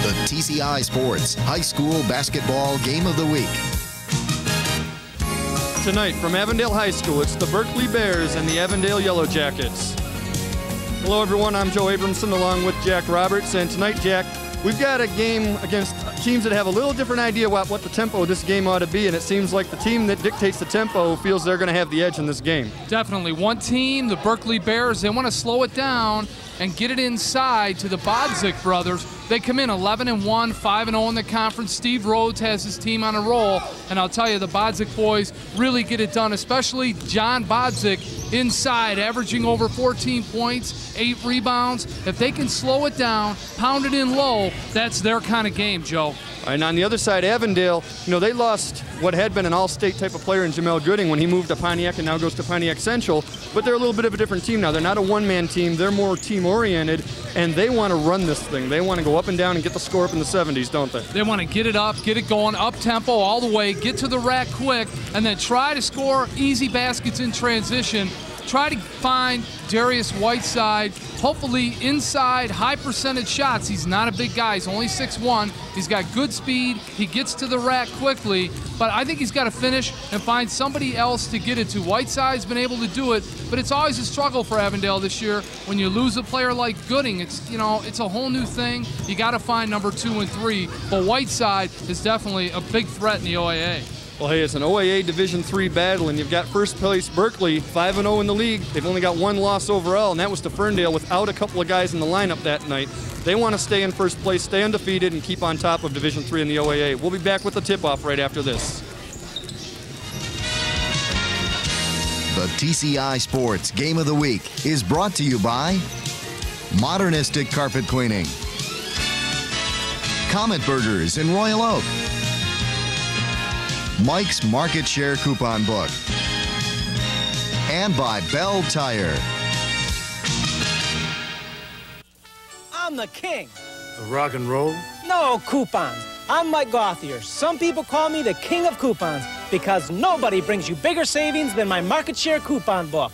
The TCI Sports High School Basketball Game of the Week. Tonight from Avondale High School, it's the Berkley Bears and the Avondale Yellow Jackets. Hello everyone, I'm Joe Abramson along with Jack Roberts, and tonight, Jack, we've got a game against teams that have a little different idea what the tempo of this game ought to be, and it seems like the team that dictates the tempo feels they're going to have the edge in this game. Definitely. One team, the Berkley Bears, they want to slow it down and get it inside to the Bodzik brothers. They come in 11-1, 5-0 in the conference. Steve Rhodes has his team on a roll, and I'll tell you, the Bodzik boys really get it done, especially John Bodzik inside, averaging over 14 points, 8 rebounds. If they can slow it down, pound it in low, that's their kind of game, Joe. And on the other side, Avondale, they lost what had been an all-state type of player in Jamel Gooding when he moved to Pontiac and now goes to Pontiac Central, but they're a little bit of a different team now. They're not a one-man team. They're more team-oriented, and they want to run this thing. They want to go up and down and get the score up in the 70s, don't they? They want to get it up, get it going, up-tempo all the way, get to the rack quick, and then try to score easy baskets in transition. Try to find Darius Whiteside, hopefully inside, high percentage shots. He's not a big guy. He's only 6'1". He's got good speed. He gets to the rack quickly, but I think he's got to finish and find somebody else to get it to. Whiteside's been able to do it, but it's always a struggle for Avondale this year. When you lose a player like Gooding, it's a whole new thing. You got to find number 2 and 3, but Whiteside is definitely a big threat in the OAA. Well, hey, it's an OAA Division III battle, and you've got first place Berkley, 5-0 in the league. They've only got 1 loss overall, and that was to Ferndale without a couple of guys in the lineup that night. They want to stay in first place, stay undefeated, and keep on top of Division III in the OAA. We'll be back with the tip-off right after this. The TCI Sports Game of the Week is brought to you by Modernistic Carpet Cleaning, Comet Burgers in Royal Oak, Mike's Market Share Coupon Book, and by Bell Tire. I'm the king. Of rock and roll? No, coupons. I'm Mike Gauthier. Some people call me the king of coupons because nobody brings you bigger savings than my Market Share Coupon Book.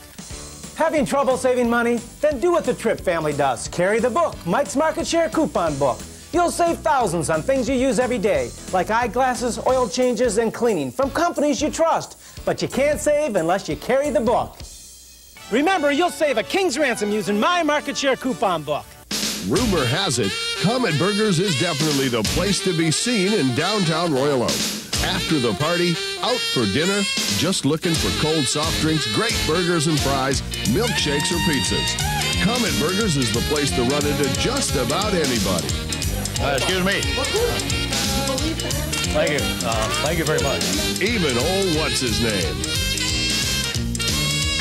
Having trouble saving money? Then do what the Tripp family does. Carry the book, Mike's Market Share Coupon Book. You'll save thousands on things you use every day, like eyeglasses, oil changes, and cleaning from companies you trust. But you can't save unless you carry the book. Remember, you'll save a king's ransom using my Market Share Coupon Book. Rumor has it, Comet Burgers is definitely the place to be seen in downtown Royal Oak. After the party, out for dinner, just looking for cold soft drinks, great burgers and fries, milkshakes or pizzas. Comet Burgers is the place to run into just about anybody. Excuse me. Thank you. Thank you very much. Even old what's-his-name.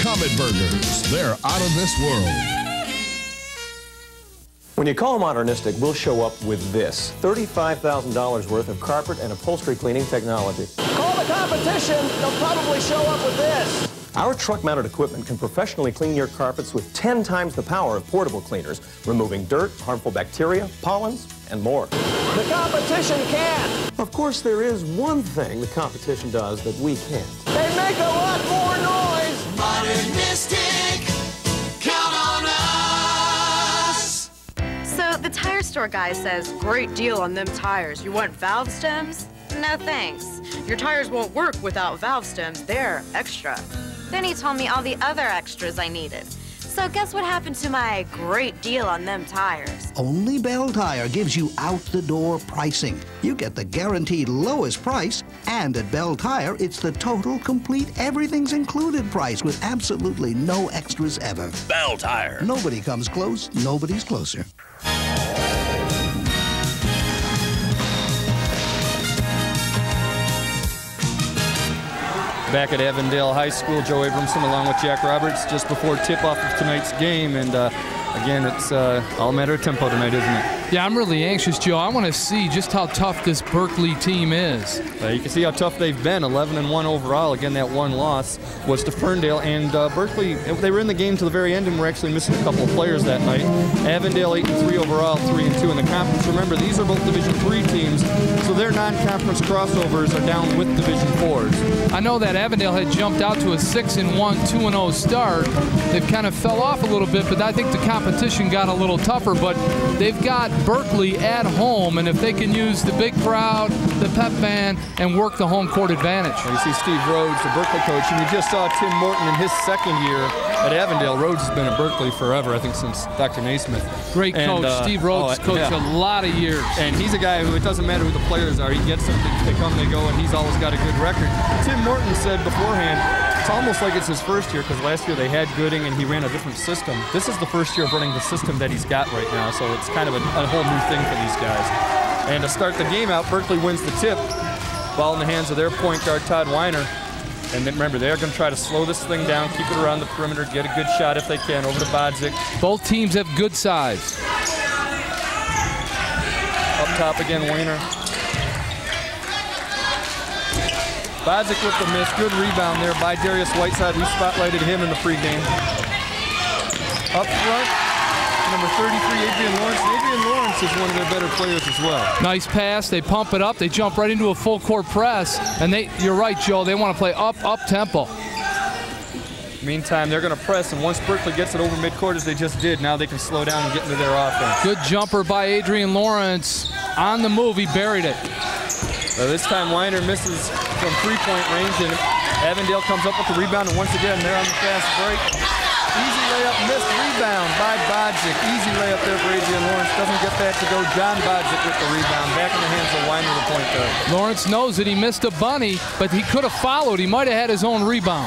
Comet Burgers, they're out of this world. When you call Modernistic, we'll show up with this, $35,000 worth of carpet and upholstery cleaning technology. Call the competition. They'll probably show up with this. Our truck-mounted equipment can professionally clean your carpets with 10 times the power of portable cleaners, removing dirt, harmful bacteria, pollens, and more. The competition can't. Of course, there is one thing the competition does that we can't. They make a lot more noise. Modernistic, count on us. So the tire store guy says, great deal on them tires. You want valve stems? No thanks. Your tires won't work without valve stems. They're extra. Then he told me all the other extras I needed. So guess what happened to my great deal on them tires? Only Bell Tire gives you out-the-door pricing. You get the guaranteed lowest price, and at Bell Tire, it's the total, complete, everything's included price with absolutely no extras ever. Bell Tire. Nobody comes close, nobody's closer. Back at Avondale High School, Joe Abramson along with Jack Roberts just before tip-off of tonight's game, and again, it's all a matter of tempo tonight, isn't it? Yeah, I'm really anxious, Joe. I want to see just how tough this Berkley team is. You can see how tough they've been, 11-1 overall. Again, that 1 loss was to Ferndale, and Berkley, they were in the game to the very end and were actually missing a couple of players that night. Avondale 8-3 overall, 3-2 in the conference. Remember, these are both Division III teams, so their non-conference crossovers are down with Division IVs. I know that Avondale had jumped out to a 6-1, 2-0 start. They've kind of fell off a little bit, but I think the competition got a little tougher, but they've got Berkley at home, and if they can use the big crowd, the pep band, and work the home court advantage. Well, you see Steve Rhodes, the Berkley coach, and you just saw Tim Morton in his second year at Avondale. Rhodes has been at Berkley forever, I think since Dr. Naismith. Great coach. Steve Rhodes coached a lot of years. And he's a guy who, it doesn't matter who the players are, he gets them, they come, they go, and he's always got a good record. Tim Morton said beforehand, it's almost like it's his first year, because last year they had Gooding and he ran a different system. This is the first year of running the system that he's got right now, so it's kind of a whole new thing for these guys. And to start the game out, Berkley wins the tip. Ball in the hands of their point guard, Todd Weiner. And then remember, they're going to try to slow this thing down, keep it around the perimeter, get a good shot if they can, over to Bodzik. Both teams have good size. Up top again, Weiner. Bodzik with the miss. Good rebound there by Darius Whiteside. We spotlighted him in the pregame. Up front, number 33, Adrian Lawrence. Adrian Lawrence is one of their better players as well. Nice pass. They pump it up. They jump right into a full court press. And you're right, Joe, they want to play up tempo. Meantime, they're going to press, and once Berkley gets it over midcourt as they just did, now they can slow down and get into their offense. Good jumper by Adrian Lawrence. On the move, he buried it. This time Weiner misses from three-point range, and Avondale comes up with the rebound, and once again, they're on the fast break. Easy layup, missed rebound by Bodzik. Easy layup there for Adrian Lawrence. Doesn't get that to go. John Bodzik with the rebound. Back in the hands of Weiner, the point guard. Lawrence knows that he missed a bunny, but he could have followed. He might have had his own rebound.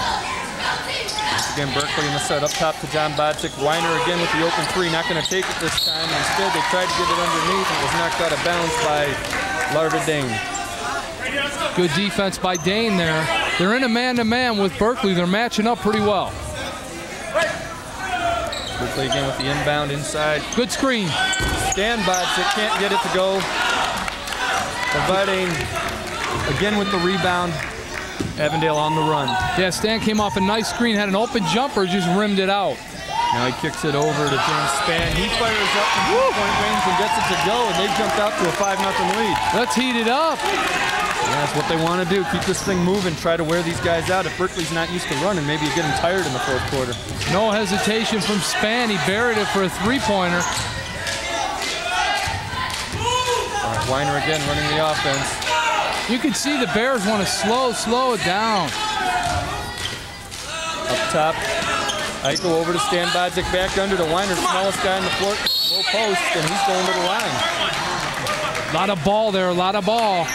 Again, Berkley in the set up top to John Bodzik. Weiner again with the open three, not going to take it this time. Instead, they tried to get it underneath. It was knocked out of bounds by Larva Dane. Good defense by Dane there. They're in a man-to-man with Berkley. They're matching up pretty well. Berkley again with the inbound inside. Good screen. Stan Bodzik can't get it to go. Providing again with the rebound. Avondale on the run. Yeah, Stan came off a nice screen, had an open jumper, just rimmed it out. Now he kicks it over to James Spann. He fires up from three-point range and gets it to go, and they've jumped out to a 5-0 lead. Let's heat it up. Yeah, that's what they want to do. Keep this thing moving, try to wear these guys out. If Berkley's not used to running, maybe you get them tired in the fourth quarter. No hesitation from Spann. He buried it for a three-pointer. All right, Weiner again running the offense. You can see the Bears want to slow it down. Up top, Eichel over to Stan Bodzik, back under to Weiner, smallest guy on the floor, low post, and he's going to the line. A lot of ball there, a lot of ball.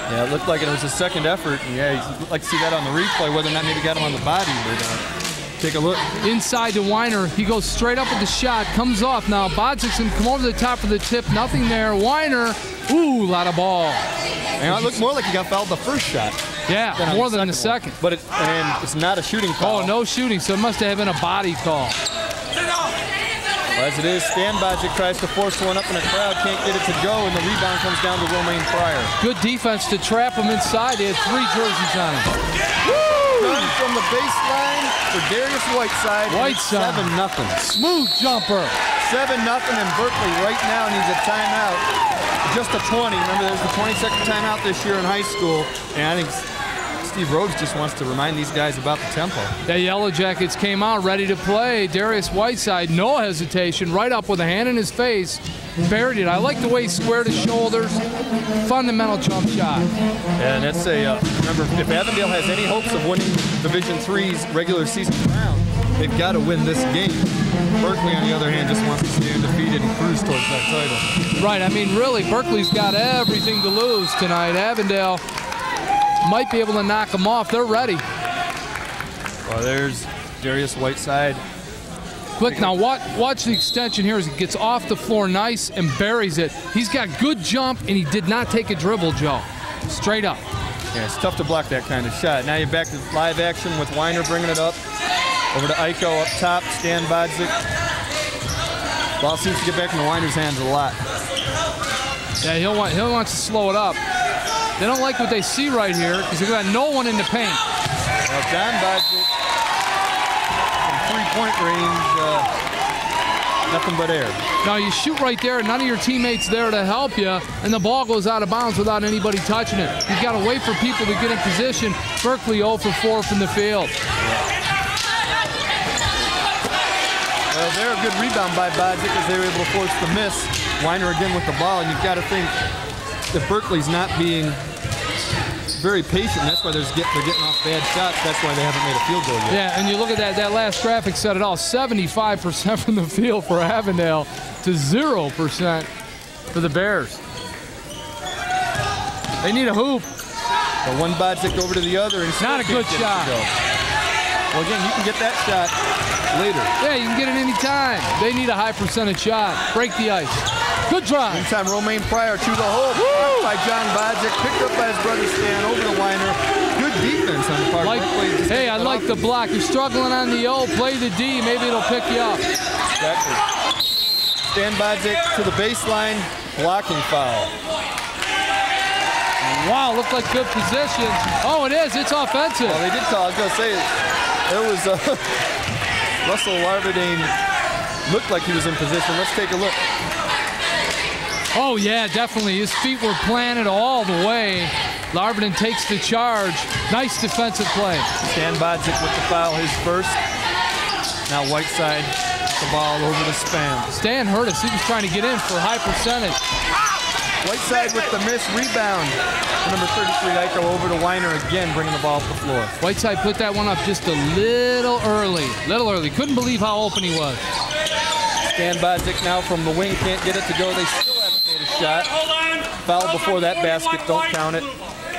Yeah, it looked like it was his second effort, and yeah, you'd like to see that on the replay, whether or not maybe got him on the body, but take a look. Inside to Weiner, he goes straight up with the shot, comes off. Now Bodzik's going to come over the top for the tip, nothing there. Weiner, ooh, a lot of ball. And it looked more like he got fouled the first shot. Yeah, more than the second. But it's not a shooting call. Oh, no shooting, so it must have been a body call. Well, as it is, Stan Bodzik tries to force one up in a crowd, can't get it to go, and the rebound comes down to Romaine Pryor. Good defense to trap him inside. They had 3 jerseys on him. Done from the baseline for Darius Whiteside. 7-0. Smooth jumper. 7-0, and Berkley right now needs a timeout. Just a 20. Remember, there's the 22nd timeout this year in high school, and I think Steve Rhodes just wants to remind these guys about the tempo. The Yellow Jackets came out ready to play. Darius Whiteside, no hesitation, right up with a hand in his face, buried it. I like the way he squared his shoulders. Fundamental jump shot. And that's remember, if Avondale has any hopes of winning Division III's regular season round, they've got to win this game. Berkley, on the other hand, just wants to stay undefeated and cruise towards that title. Right, I mean, really, Berkley's got everything to lose tonight. Avondale might be able to knock them off. They're ready. Well, there's Darius Whiteside. Quick, now watch the extension here as he gets off the floor nice and buries it. He's got good jump, and he did not take a dribble, Joe. Straight up. Yeah, it's tough to block that kind of shot. Now you're back to live action with Weiner bringing it up. Over to Eichel up top, Stan Bodzik. Ball seems to get back into Weiner's hands a lot. Yeah, he'll want to slow it up. They don't like what they see right here because they've got no one in the paint. Well, John Bodzik from three-point range, nothing but air. Now you shoot right there, and none of your teammates there to help you, and the ball goes out of bounds without anybody touching it. You've got to wait for people to get in position. Berkley 0 for 4 from the field. Well, there, a good rebound by Bodzik as they were able to force the miss. Weiner again with the ball, and you've got to think if Berkley's not being very patient, that's why they're getting off bad shots. That's why they haven't made a field goal yet. Yeah, and you look at that last graphic said it all. 75% from the field for Avondale to 0% for the Bears. They need a hoop. The one Bodzik over to the other. And not a good shot. Well, again, you can get that shot later. Yeah, you can get it any time. They need a high percentage shot. Break the ice. Good drive. Meantime, Romaine Pryor to the hole. Blocked by John Bodzik. Picked up by his brother Stan over to Weiner. Good defense on the part of Berkley. Hey, I like the block. You're struggling on the O. Play the D. Maybe it'll pick you up. Exactly. Stan Bodzik to the baseline. Blocking foul. Wow, looked like good position. Oh, it is. It's offensive. Well, they did call. I was going to say, it was Russell Larverdane looked like he was in position. Let's take a look. Oh, yeah, definitely. His feet were planted all the way. Larverdane takes the charge. Nice defensive play. Stan Bodzik with the foul, his first. Now Whiteside, the ball over to Spam. Stan hurt us. He was trying to get in for a high percentage. Whiteside with the missed rebound. Number 33, Iko over to Weiner again, bringing the ball up the floor. Whiteside put that one up just a little early. Couldn't believe how open he was. Stan Bodzik now from the wing, can't get it to go. They still haven't made a shot. Foul before that basket, don't count it.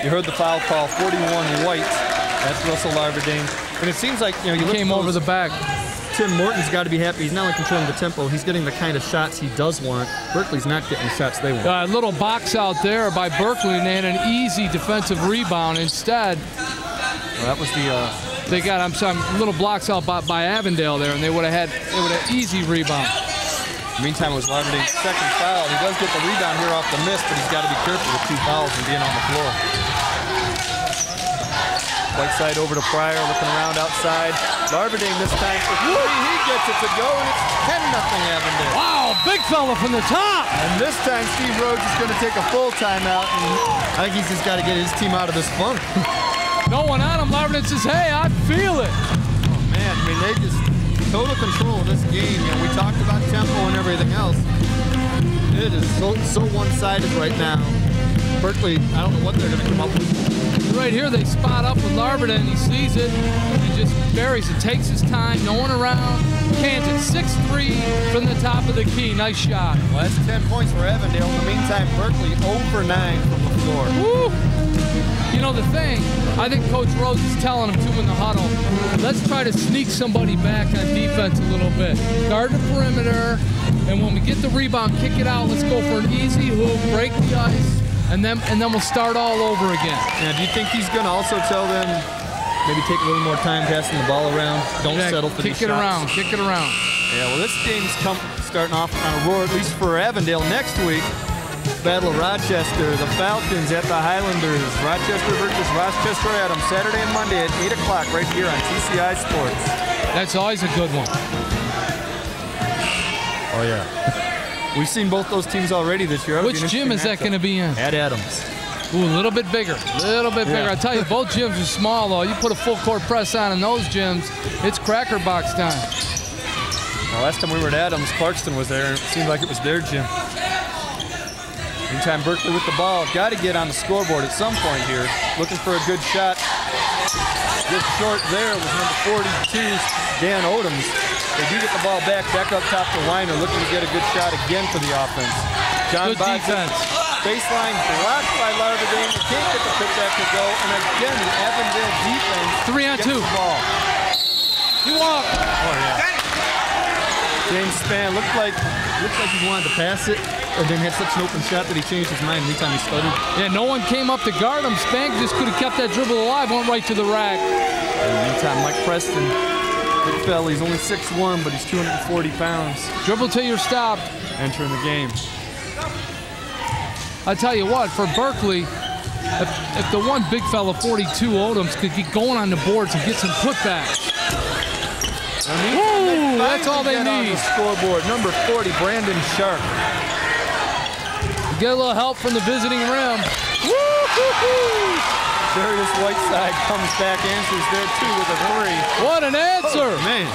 You heard the foul call, 41 White. That's Russell Larverdane. And it seems like, you look came over the back. Tim Morton's got to be happy. He's not only controlling the tempo, he's getting the kind of shots he does want. Berkeley's not getting the shots they want. A little box out there by Berkley, and they had an easy defensive rebound instead. Well, that was the... They got, a little blocks out by Avondale there, and they would have had easy rebound. Meantime, it was Larverdane's second foul. He does get the rebound here off the miss, but he's got to be careful with 2 fouls and being on the floor. Whiteside over to Pryor, looking around outside. Larverdane this time for 3. He gets it to go, and it's 10-0 Avondale. Wow, big fella from the top. And this time, Steve Rhodes is going to take a full timeout, and I think he's just got to get his team out of this funk. No one on him. Larverdane says, hey, I feel it. Oh, man, I mean, they just total control of this game. We talked about tempo and everything else. It is so one-sided right now. Berkley, I don't know what they're going to come up with. Right here, they spot up with Larverdane. He sees it and just buries it. Takes his time, no one around. Cans it 6-3 from the top of the key. Nice shot. Well, that's 10 points for Avondale. In the meantime, Berkley 0 for 9 from the floor. Woo! You know the thing, I think Coach Rose is telling them to in the huddle, let's try to sneak somebody back on defense a little bit. Guard the perimeter, and when we get the rebound, kick it out. Let's go for an easy hoop, break the ice. And then we'll start all over again. Now, do you think he's going to also tell them maybe take a little more time passing the ball around? Don't settle for these shots. Kick it around. Yeah, well, this game's starting off on a roar, at least for Avondale. Next week, Battle of Rochester, the Falcons at the Highlanders. Rochester versus Rochester Adams, Saturday and Monday at 8 o'clock right here on TCI Sports. That's always a good one. Oh, yeah. We've seen both those teams already this year. Which gym is that going to be in? At Adams. Ooh, a little bit bigger. I tell you, both gyms are small, though. You put a full court press on in those gyms, it's cracker box time. Well, last time we were at Adams, Clarkston was there, and it seemed like it was their gym. Meantime, Berkley with the ball. Got to get on the scoreboard at some point here. Looking for a good shot. Just short there was number 42, Dan Odoms. They do get the ball back up top to Weiner, looking to get a good shot again for the offense. John Good Bodzik, defense. Baseline blocked by Larverdane. They can't get the putback to go. And again, the Avondale defense 3 on 2. The ball. He walked. Oh, yeah. James Spann looked like he wanted to pass it, and then had such an open shot that he changed his mind anytime he stuttered. Yeah, no one came up to guard him. Spank just could have kept that dribble alive, went right to the rack. In the meantime, Mike Preston, big fella, he's only 6'1", but he's 240 pounds. Dribble till you're stopped. Entering the game. I tell you what, for Berkley, if the one big fella, 42 Odoms, could get going on the boards and get some putbacks. Ooh, that's all they need. On the scoreboard, number 40, Brandon Sharp. Get a little help from the visiting rim. Darius Whiteside comes back, answers there too with a 3. What an answer! Oh, man.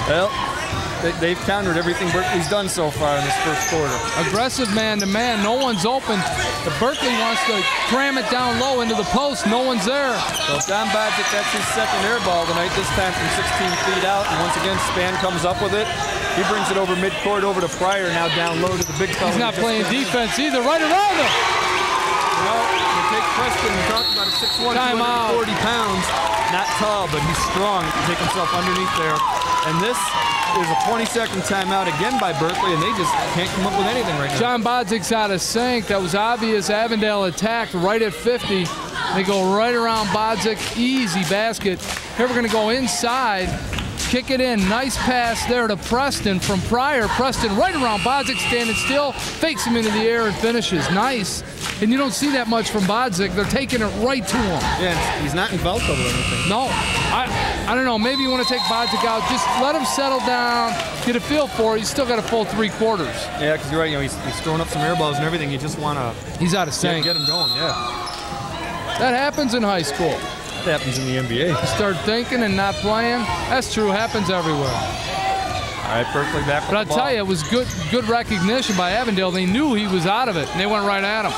Well, they've countered everything Berkley's done so far in this first quarter. Aggressive man-to-man. No one's open. If Berkley wants to cram it down low into the post, no one's there. So John Bodzik, that's his second air ball tonight, this time from 16 feet out. And once again, Span comes up with it. He brings it over midcourt over to Pryor, now down low to the big fella. He's not playing defense either. Right around him. Well, you take Preston, we talked about it, 6'1", 240 pounds. Not tall, but he's strong. He can take himself underneath there. And this is a 20-second timeout again by Berkley, and they just can't come up with anything right now. John Bodzik's out of sync. That was obvious. Avondale attacked right at 50. They go right around Bodzik. Easy basket. Here we're going to go inside. Kick it in. Nice pass there to Preston from Pryor. Preston right around Bodzik, standing still. Fakes him into the air and finishes. Nice. And you don't see that much from Bodzik. They're taking it right to him. Yeah, he's not in foul trouble or anything. No. I don't know. Maybe you want to take Bodzik out. Just let him settle down. Get a feel for it. He's still got a full 3 quarters. Yeah, because you're right. You know, he's throwing up some air balls and everything. You just want to... He's out of sync. Get him going, yeah. That happens in high school. That happens in the NBA. You start thinking and not playing. That's true. Happens everywhere. All right, Berkley back with But I'll the ball. tell you, it was good recognition by Avondale. They knew he was out of it, and they went right at him.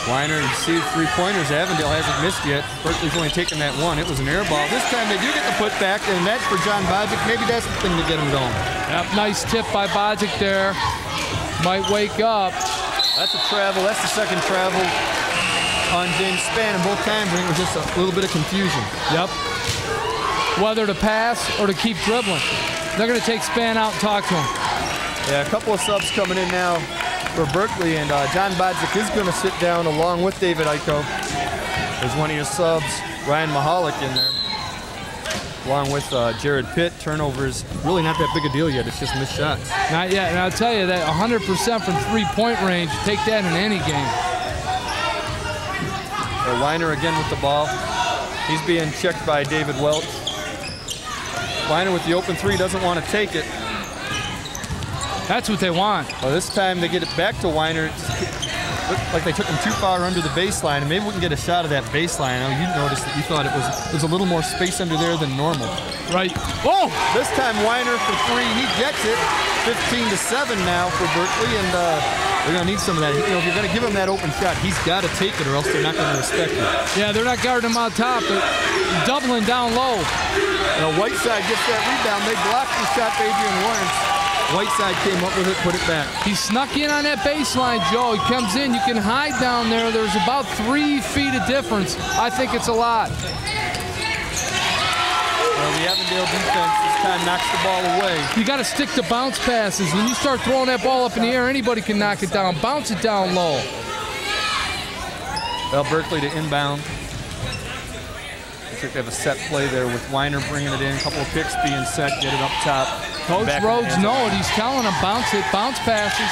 Weiner received 3-pointers. Avondale hasn't missed yet. Berkley's only taken that one. It was an air ball. This time they do get the putback, and that's for John Bodzik. Maybe that's the thing to get him going. Yep, nice tip by Bodzik there. Might wake up. That's a travel. That's the second travel on James Span, and both times I think it was just a little bit of confusion. Yep. Whether to pass or to keep dribbling. They're going to take Span out and talk to him. Yeah, a couple of subs coming in now for Berkley, and John Bodzik is going to sit down along with David Iko. There's one of your subs, Ryan Mahalik, in there, along with Jared Pitt. Turnovers, really not that big a deal yet. It's just missed shots. Not yet, and I'll tell you that 100% from 3-point range, take that in any game. Weiner again with the ball. He's being checked by David Welch. Weiner with the open 3, doesn't want to take it. That's what they want. Well, this time they get it back to Weiner. Looked like they took him too far under the baseline, and maybe we can get a shot of that baseline. I know you noticed that you thought it was a little more space under there than normal. Right. Oh! This time Weiner for 3. He gets it. 15-7 now for Berkley, and they're going to need some of that. You know, if you're going to give him that open shot, he's got to take it, or else they're not going to respect it. Yeah, they're not guarding him on top. They're doubling down low. Whiteside gets that rebound. They blocked the shot to Adrian Lawrence. Whiteside came up with it, put it back. He snuck in on that baseline, Joe. He comes in. You can hide down there. There's about 3 feet of difference. I think it's a lot. Well, the Avondale defense this time knocks the ball away. You got to stick to bounce passes. When you start throwing that ball up in the air, anybody can knock it down. Bounce it down low. Well, Berkley to inbound. Looks like they have a set play there with Weiner bringing it in. A couple of picks being set, get it up top. Coach Rhodes knows. He's telling them bounce it, bounce passes.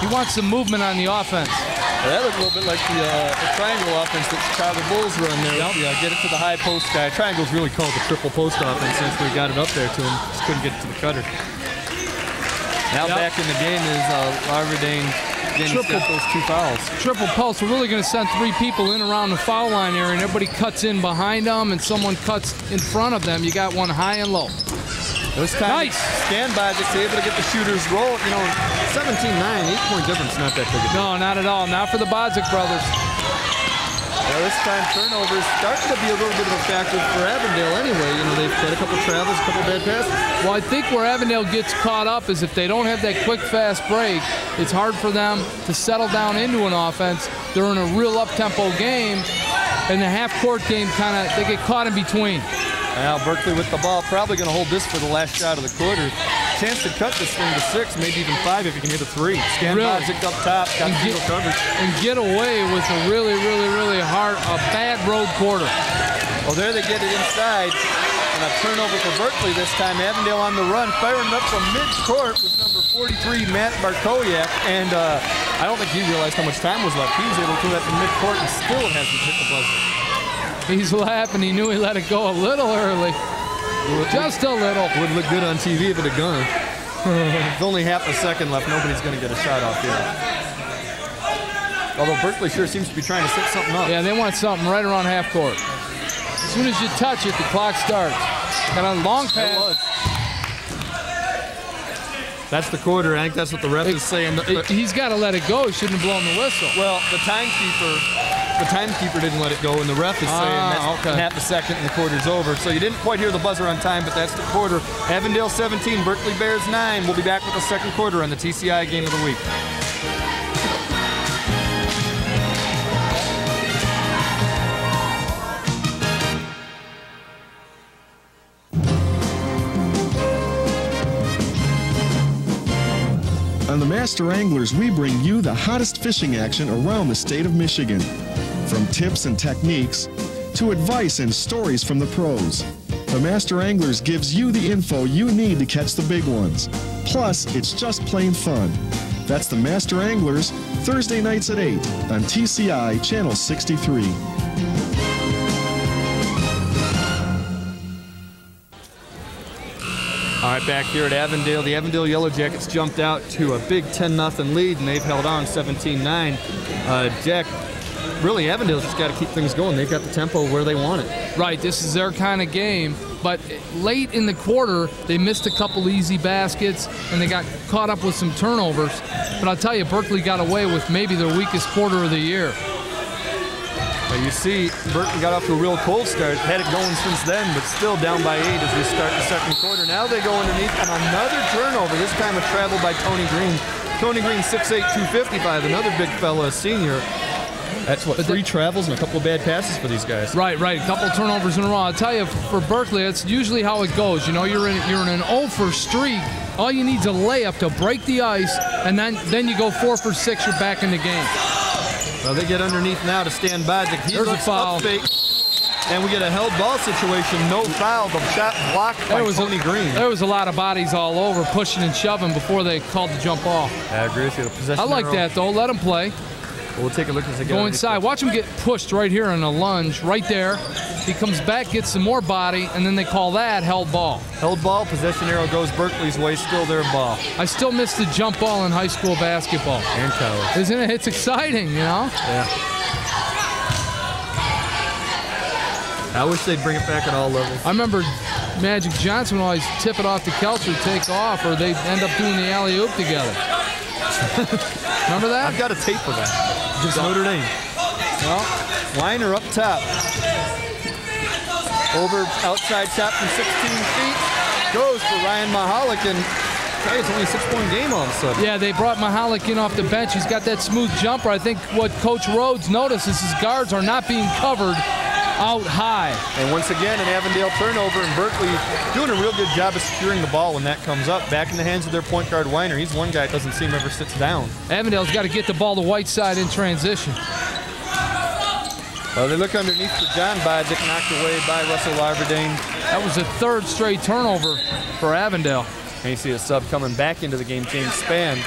He wants some movement on the offense. Well, that looked a little bit like the triangle offense that Chicago Bulls run there. Yep. Get it to the high post guy. Triangle's really called the triple post offense since we got it up there to him. Just couldn't get it to the cutter. Now back in the game is Larverdane. Again, he's got those 2 fouls. Triple pulse. We're really going to send 3 people in around the foul line area, and everybody cuts in behind them, and someone cuts in front of them. You got one high and low. This time, nice. Stan Bodzik able to get the shooters roll. You know, 17-9, 8-point difference, not that big a deal. No, not at all. Not for the Bodzik brothers. Well, this time turnovers starting to be a little bit of a factor for Avondale anyway. You know, they've had a couple travels, a couple bad passes. Well, I think where Avondale gets caught up is if they don't have that quick, fast break, it's hard for them to settle down into an offense. They're in a real up-tempo game, and the half-court game they get caught in between. Now Berkley with the ball, probably going to hold this for the last shot of the quarter. Chance to cut this thing to 6, maybe even 5 if you can hit a 3. Stan Bodzik up top, got single coverage. And get away with a really bad road quarter. Well, there they get it inside. And a turnover for Berkley this time. Avondale on the run, firing up from mid-court with number 43, Matt Barkowiak. And I don't think he realized how much time was left. He was able to do that from mid-court and still hasn't hit the buzzer. He's laughing. He knew he let it go a little early. Just a little. Would look good on TV if it had gone. There's only half a second left. Nobody's going to get a shot off here. Although Berkley sure seems to be trying to set something up. Yeah, they want something right around half court. As soon as you touch it, the clock starts. Got a long pass. That's the quarter. I think that's what the ref is saying. He's got to let it go. He shouldn't have blown the whistle. Well, the timekeeper didn't let it go, and the ref is saying that's half a second and the quarter's over. So you didn't quite hear the buzzer on time, but that's the quarter. Avondale 17, Berkley Bears 9. We'll be back with the second quarter on the TCI Game of the Week. On the Master Anglers, we bring you the hottest fishing action around the state of Michigan. From tips and techniques to advice and stories from the pros. The Master Anglers gives you the info you need to catch the big ones. Plus, it's just plain fun. That's the Master Anglers, Thursday nights at 8 on TCI Channel 63. All right, back here at Avondale, the Avondale Yellow Jackets jumped out to a big 10-0 lead, and they've held on 17-9. Jack, really, Avondale's just got to keep things going. They've got the tempo where they want it. Right, this is their kind of game. But late in the quarter, they missed a couple easy baskets, and they got caught up with some turnovers. But I'll tell you, Berkley got away with maybe their weakest quarter of the year. Well, you see, Berkley got off to a real cold start. Had it going since then, but still down by 8 as we start the second quarter. Now they go underneath on another turnover, this time a travel by Tony Green. Tony Green, 6'8", 255, another big fella, a senior. That's what, 3 travels and a couple of bad passes for these guys. Right. A couple of turnovers in a row. I'll tell you, for Berkley, that's usually how it goes. You know, you're in an 0 for streak. All you need is a layup to break the ice, and then you go 4 for 6. You're back in the game. Well, they get underneath now to stand by. He looks up fake, and we get a held ball situation. No foul. The shot blocked by Tony Green. There was a lot of bodies all over, pushing and shoving before they called the jump off. I agree with you. The possession I like that, though. Let them play. We'll take a look as they go inside. Watch him get pushed right here in a lunge, right there. He comes back, gets some more body, and then they call that held ball. Held ball, possession arrow goes Berkley's way, still their ball. I still miss the jump ball in high school basketball. And college. Isn't it? It's exciting, you know? Yeah. I wish they'd bring it back at all levels. I remember Magic Johnson would always tip it off to Kelcher, take off, or they'd end up doing the alley-oop together. Remember that? I've got a tape of that. Just Notre Dame. Well, Weiner up top. Over outside top from 16 feet. Goes for Ryan Mahalik, and it's only a 6-point game all of a sudden. Yeah, they brought Mahalik in off the bench. He's got that smooth jumper. I think what Coach Rhodes notices is guards are not being covered out high. And once again, an Avondale turnover, and Berkley doing a real good job of securing the ball when that comes up. Back in the hands of their point guard, Weiner. He's one guy that doesn't seem ever sits down. Avondale's got to get the ball to Whiteside in transition. Well, they look underneath for John Bodzik, knocked away by Russell Larberdane. That was a 3rd straight turnover for Avondale. And you see a sub coming back into the game, James Spann.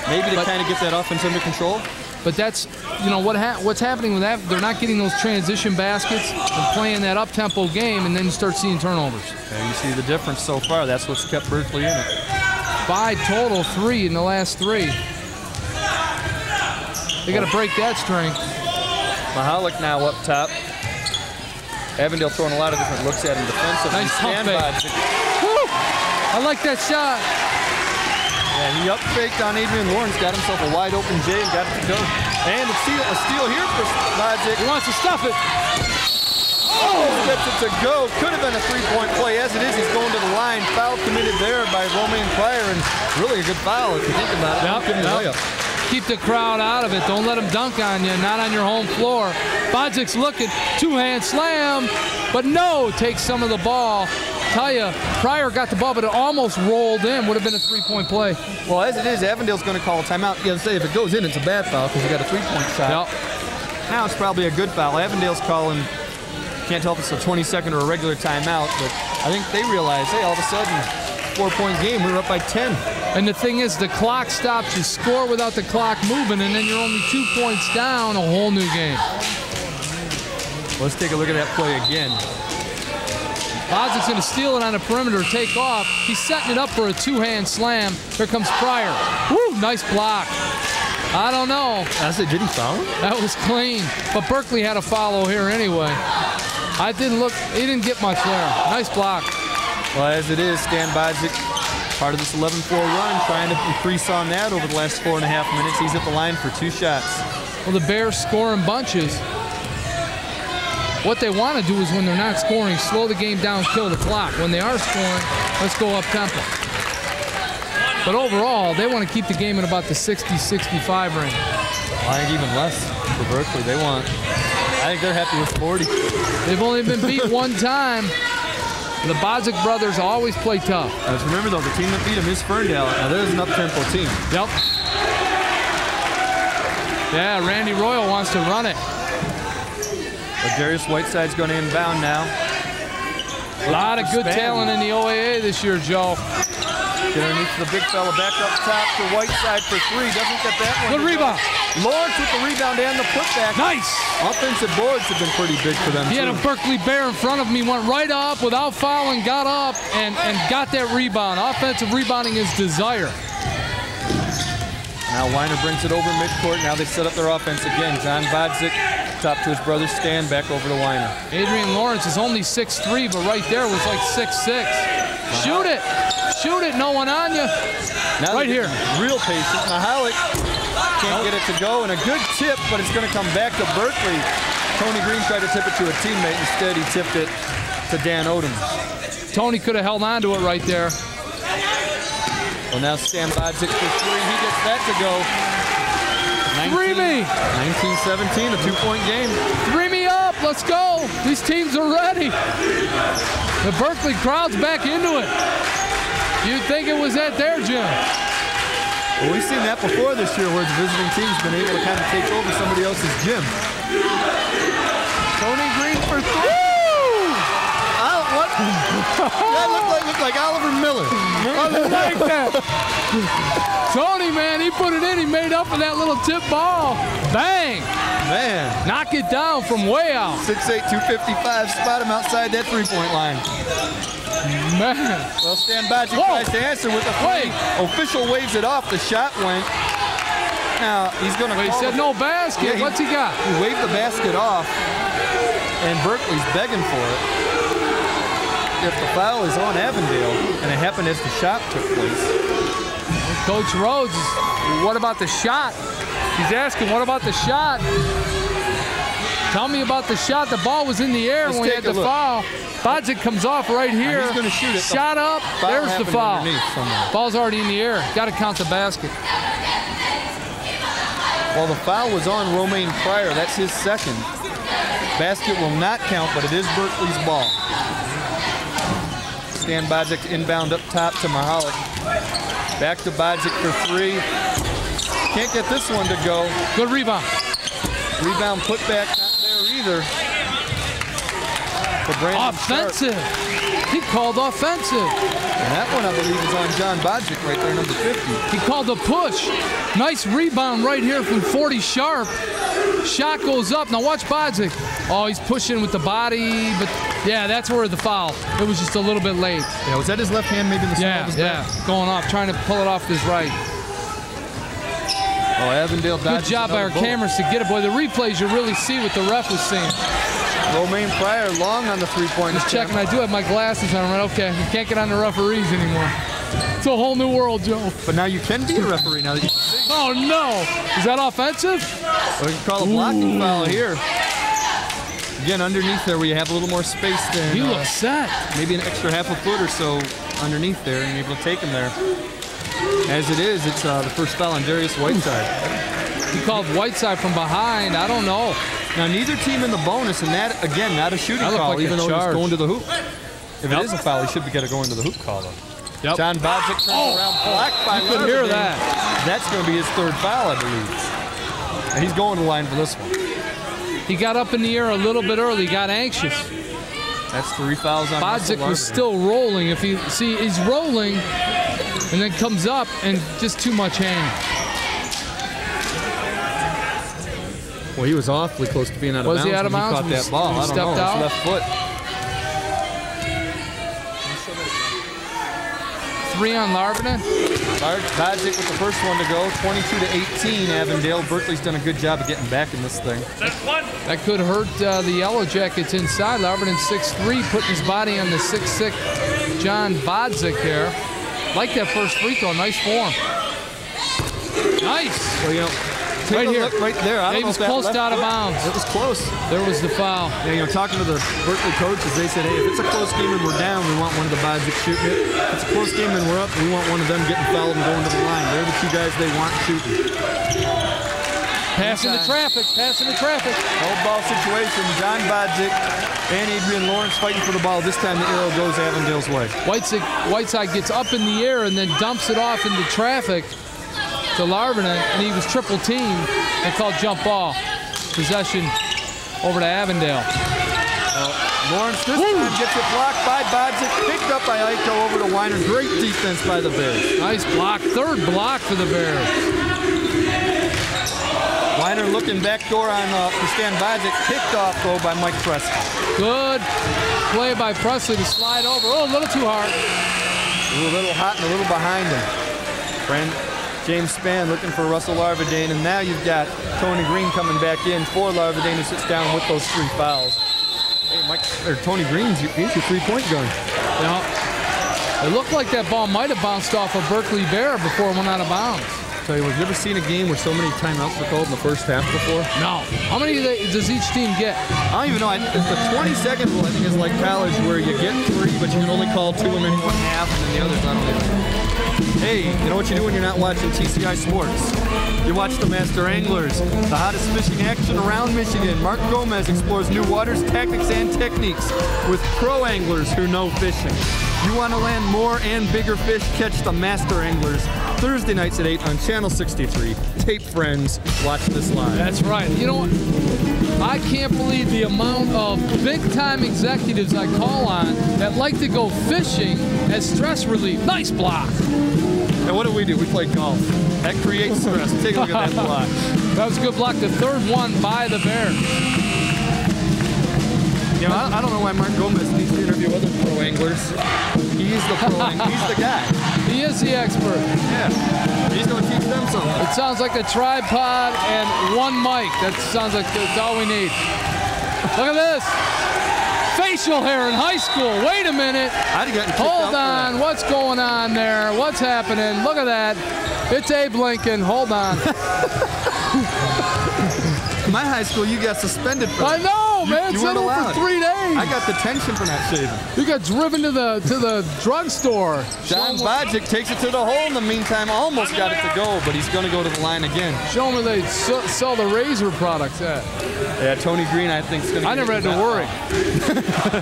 Maybe to kind of get that offense under control. But that's, you know, what's happening with that. They're not getting those transition baskets and playing that up-tempo game, and then you start seeing turnovers. And you see the difference so far. That's what's kept Berkley in it. 5 total, 3 in the last 3. They got to break that string. Mahalik now up top. Avondale throwing a lot of different looks at him defensively. Nice pump fake. Woo! I like that shot. Yeah, he up-faked on Adrian Lawrence, got himself a wide-open J and got it to go. And a steal here for Bodzik. He wants to stuff it. Oh, gets it to go. Could have been a 3-point play. As it is, he's going to the line. Foul committed there by Romain Pryor, and really a good foul if you think about it. Keep the crowd out of it. Don't let them dunk on you, not on your home floor. Bodzik's looking, 2-hand slam, but no, takes some of the ball. Tell you, Pryor got the ball, but it almost rolled in. Would have been a 3-point play. Well, as it is, Avondale's going to call a timeout. You say if it goes in, it's a bad foul because you got a 3-point shot. Yep. Now it's probably a good foul. Avondale's calling, can't tell if it's a 20-second or a regular timeout, but I think they realize, hey, all of a sudden, 4-point game, we're up by 10. And the thing is, the clock stops. You score without the clock moving, and then you're only 2 points down, a whole new game. Let's take a look at that play again. Bodzik's going to steal it on the perimeter, take off. He's setting it up for a 2-hand slam. Here comes Pryor. Woo, nice block. I don't know. I said, did he foul him? That was clean. But Berkley had a follow here anyway. He didn't get much there. Nice block. Well, as it is, Stan Bodzik, part of this 11-4 run, trying to increase on that over the last 4.5 minutes. He's at the line for 2 shots. Well, the Bears score in bunches. What they want to do is when they're not scoring, slow the game down, kill the clock. When they are scoring, let's go up tempo. But overall, they want to keep the game in about the 60-65 range. I think even less for Berkley. I think they're happy with 40. They've only been beat one time. The Bodzik brothers always play tough. Let's remember, though, the team that beat them is Ferndale. Now, there's an up-tempo team. Yep. Yeah, Randy Royal wants to run it. But Darius Whiteside's going to inbound now. A lot of good talent in the OAA this year, Joe. Get underneath the big fella, back up top to Whiteside for 3. Doesn't get that one. Good rebound. Lawrence with the rebound and the putback. Nice. Offensive boards have been pretty big for them, He had a Berkley Bear in front of him. He went right up without fouling, got up, and got that rebound. Offensive rebounding is desire. Now Weiner brings it over midcourt. Now they set up their offense again. John Bodzik, top to his brother Stan, back over to Weiner. Adrian Lawrence is only 6'3", but right there was like 6'6". Shoot it. Shoot it. No one on you. Now right here. Real patient. Mahalik can't get it to go. And a good tip, but it's going to come back to Berkley. Tony Green tried to tip it to a teammate. Instead, he tipped it to Dan Odom. Tony could have held on to it right there. Well, now Stan Bodzik for 3. He gets that to go. 19-17, a 2-point game. 3 me up. Let's go. These teams are ready. The Berkley crowd's back into it. You'd think it was that there, Jim. Well, we've seen that before this year where the visiting team's been able to kind of take over somebody else's gym. Tony Green for 3. What? That looked like Oliver Miller. I like that. Tony, man, he put it in. He made up for that little tip ball. Bang. Man. Knock it down from way out. 6'8", 255. Spot him outside that three-point line. Man. Well, Stan Bodzik tries to answer with a 3. Official waves it off. The shot went. Now, he's going to He said no basket. What's he got? He waved the basket off, and Berkley's begging for it. If the foul is on Avondale, and it happened as the shot took place. Coach Rhodes, what about the shot? He's asking, what about the shot? Tell me about the shot. The ball was in the air when he had the foul. Bodzik comes off right here. He's going to shoot it. Shot up. There's the foul. Ball's already in the air. Got to count the basket. Well, the foul was on Romaine Pryor. That's his second. Basket will not count, but it is Berkley's ball. Stan Bodzik inbound up top to Mahalik. Back to Bodzik for 3. Can't get this one to go. Good rebound. Rebound put back, not there either. For Brandon offensive. Sharp. He called offensive. And that one, I believe, is on John Bodzik right there, number 50. He called a push. Nice rebound right here from 40 Sharp. Shot goes up. Now watch Bodzik. Oh, he's pushing with the body, but yeah, that's where the foul. It was just a little bit late. Yeah, was that his left hand maybe in the small of his back? Going off, trying to pull it off his right. Oh, Avondale dodges. Good job by our cameras to get it, boy. The replays you really see what the ref was seeing. Romaine Pryor long on the three-point. Just checking. I do have my glasses on. Right? Okay, we can't get on the referees anymore. It's a whole new world, Joe. But now you can be a referee now that you can see. Oh, no. Is that offensive? Well, we can call a blocking foul here. Again, underneath there where you have a little more space there. You look set. Maybe an extra half a foot or so underneath there, and you're able to take him there. As it is, it's the first foul on Darius Whiteside. He called Whiteside from behind. I don't know. Now, neither team in the bonus, and that, again, not a shooting call, like even though he's going to the hoop. If it is a foul, he should be going to the hoop call, though. Yep. John Bodzik turns around, blocked by You could hear that. That's going to be his third foul, I believe. And he's going to the line for this one. He got up in the air a little bit early, got anxious. That's 3 fouls on Bodzik was still rolling. If you see, he's rolling and then comes up and just too much hang. Well, he was awfully close to being out of bounds. Was he out of bounds? He caught that ball. I don't know. Out? His left foot. 3 on Larvinen. Bodzik with the first one to go. 22-18. Avondale. Berkley's done a good job of getting back in this thing. That could hurt the Yellow Jackets inside. Larvinen 6'3", putting his body on the 6'6" John Bodzik here. Like that first free throw. Nice form. Nice. Well, you know, right here. Right there. I don't He know was if that close left to out of foot- bounds. It was close. There was the foul. Yeah, you know, talking to the Berkley coaches, they said, hey, if it's a close game and we're down, we want one of the Bodzik shooting it. If it's a close game and we're up, we want one of them getting fouled and going to the line. They're the two guys they want shooting. Passing the traffic. Passing the traffic. Hold ball situation. John Bodzik and Adrian Lawrence fighting for the ball. This time the arrow goes Avondale's way. Whiteside gets up in the air and then dumps it off into traffic to Larvinen, and he was triple teamed and called jump ball. Possession over to Avondale. Lawrence this time gets it blocked by Bodzik, picked up by Aiko over to Weiner. Great defense by the Bears. Nice block. Third block for the Bears. Weiner looking backdoor on for Stan Bodzik. Picked off though by Mike Presley. Good play by Presley to slide over. Oh, a little too hard. A little hot and a little behind him. James Spann looking for Russell Larvadane, and now you've got Tony Green coming back in for Larvadane, who sits down with those 3 fouls. Hey, Tony Green's he's your 3-point gun. You know, it looked like that ball might have bounced off a Berkley Bear before it went out of bounds. Tell you what, have you ever seen a game where so many timeouts were called in the first half before? No. How many does each team get? I don't even know. The 20-second rule, I think, is like college, where you get 3, but you can only call 2 and then 1 half, and then the others, I don't even know. Hey, you know what you do when you're not watching TCI Sports? You watch the Master Anglers, the hottest fishing action around Michigan. Mark Gomez explores new waters, tactics, and techniques with pro anglers who know fishing. You want to land more and bigger fish? Catch the Master Anglers Thursday nights at 8 on Channel 63. Tape friends, watch this live. That's right. You know what? I can't believe the amount of big-time executives I call on that like to go fishing as stress relief. Nice block. And what do? We play golf. That creates stress. Take a look at that block. That was a good block. The third one by the Bears. You know, I don't know why Mark Gomez needs to interview other pro anglers. He's the pro angler. He's the guy. He is the expert. Yeah. He's going to teach them something. It sounds like a tripod and 1 mic. That sounds like that's all we need. Look at this. Facial hair in high school. Wait a minute. I'd have gotten kicked Hold out on. What's going on there? What's happening? Look at that. It's Abe Lincoln. Hold on. My high school, you got suspended for I that. know, man. You It's weren't over allowed. for 3 days. I got detention for not shaving. You got driven to the drugstore. John Bodzik takes it to the hole in the meantime. Almost got it to go, but he's going to go to the line again. Show them where they sell the razor products at. Yeah, Tony Green, I think, is going to. I never had to worry.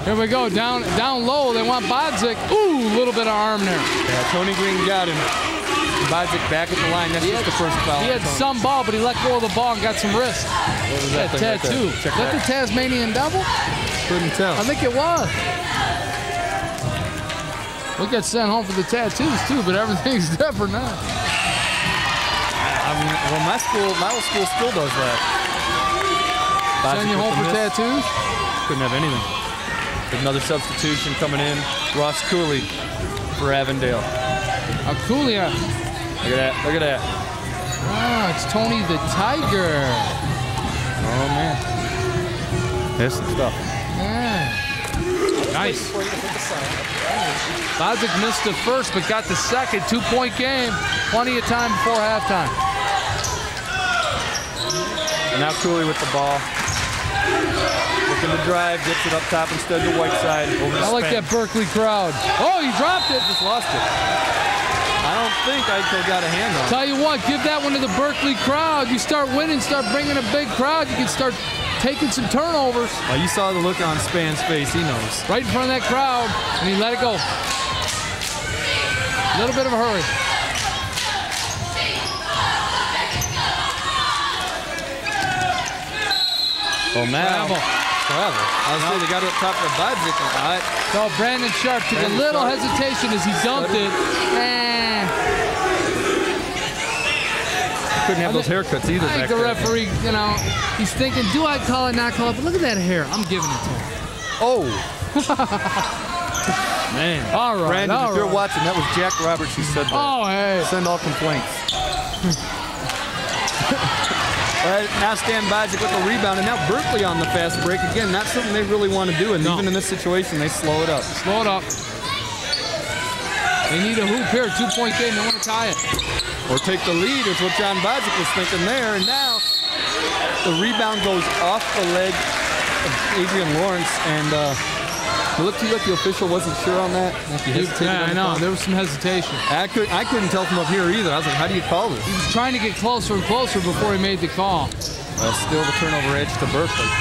Here we go. Down low. They want Bodzik. Ooh, a little bit of arm there. Yeah, Tony Green got him. Bodzik back at the line. That's just the first foul. He had some ball, but he let go of the ball and got some wrist. What was that thing right tattoo. there? Check Is that the Tasmanian Devil? Couldn't tell. I think it was. We got sent home for the tattoos too, but everything's different now. I mean, well, my old school still does that. Send you home for tattoos? Couldn't have anything. Another substitution coming in. Ross Cooley for Avondale. Cooley. Look at that. Look at that. Ah, it's Tony the Tiger. Oh, man. There's some stuff. Yeah. Nice. Bodzik missed the first, but got the second. 2-point game. Plenty of time before halftime. And now Cooley with the ball. Looking to drive, gets it up top instead to Whiteside. Over to I like Spann. that Berkley crowd. Oh, he dropped it. Just lost it. I don't think Aiko got a hand on it. Tell you what, give that one to the Berkley crowd. You start winning, start bringing a big crowd, you can start taking some turnovers. Well, you saw the look on Spann's face. He knows. Right in front of that crowd, and he let it go. A little bit of a hurry. Well, now. Travel. I was saying they got it up top of the Bodzik. All right. So Brandon Sharp took a little hesitation as he dumped it. Couldn't have those haircuts either. I think back the there. referee, you know, he's thinking, do I call it, not call it? But look at that hair. I'm giving it to him. Oh. Man. All right. Brandon, all if you're right. watching, that was Jack Roberts who said that. Oh, hey. Send all complaints. Now Stan Bodzik with the rebound, and now Berkley on the fast break. Again, not something they really want to do, and even in this situation, they slow it up. Slow it up. They need a hoop here, 2-point game, they want to tie it. Or take the lead is what John Bodzik was thinking there. And now the rebound goes off the leg of Adrian Lawrence. And it looked to you like the official wasn't sure on that. Yeah, I know. There was some hesitation. I couldn't tell from up here either. I was like, how do you call this? He was trying to get closer and closer before he made the call. Still the turnover edge to Berkley.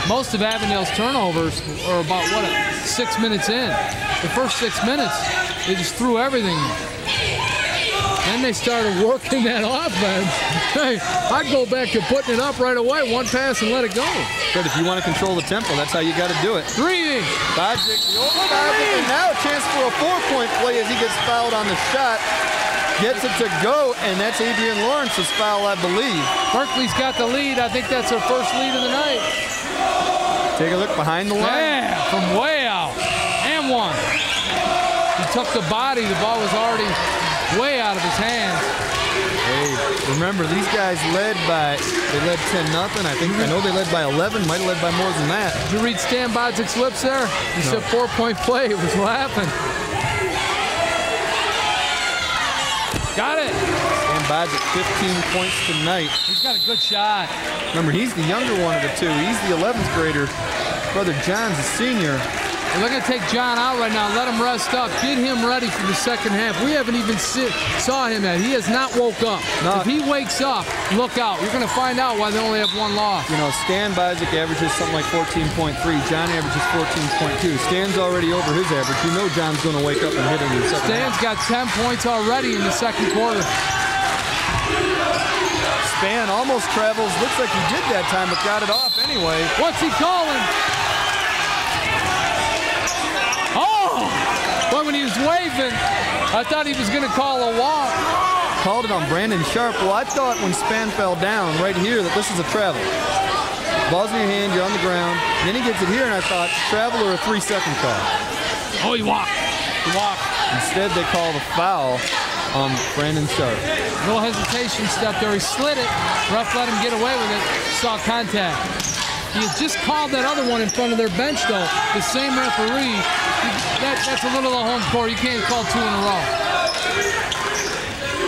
Most of Avondale's turnovers are about, 6 minutes in. The first 6 minutes, they just threw everything. Then they started working that offense. Hey, I'd go back to putting it up right away, one pass and let it go. But if you want to control the tempo, that's how you got to do it. Breathing. Bodzik, and now a chance for a 4-point play as he gets fouled on the shot. Gets it to go, and that's Adrian Lawrence's foul, I believe. Berkley's got the lead. I think that's their first lead of the night. Take a look behind the line. Yeah, from way out. And one. He took the body. The ball was already way out of his hands. Hey, remember, these guys led 10-0. I know they led by 11. Might have led by more than that. Did you read Stan Bodzik's lips there? He said 4-point play. He was laughing. Got it. Stan Bodzik, 15 points tonight. He's got a good shot. Remember, he's the younger one of the two. He's the 11th grader. Brother John's a senior. They're going to take John out right now. Let him rest up. Get him ready for the second half. We haven't even saw him yet. He has not woke up. No. If he wakes up, look out. You're going to find out why they only have one loss. You know, Stan Bodzik averages something like 14.3. John averages 14.2. Stan's already over his average. You know John's going to wake up and hit him in the second half. Stan's got 10 points already in the second quarter. Span almost travels. Looks like he did that time, but got it off anyway. What's he calling? Oh! But when he was waving, I thought he was going to call a walk. Called it on Brandon Sharp. Well, I thought when Span fell down right here that this is a travel. Ball's in your hand, you're on the ground. Then he gets it here, and I thought travel or a 3-second call. Oh, he walked. He walked. Instead, they call the foul on Brandon Sharp. No hesitation step there. He slid it. Ref let him get away with it. Saw contact. He had just called that other one in front of their bench, though. The same referee. That's a little of home court. You can't call 2 in a row.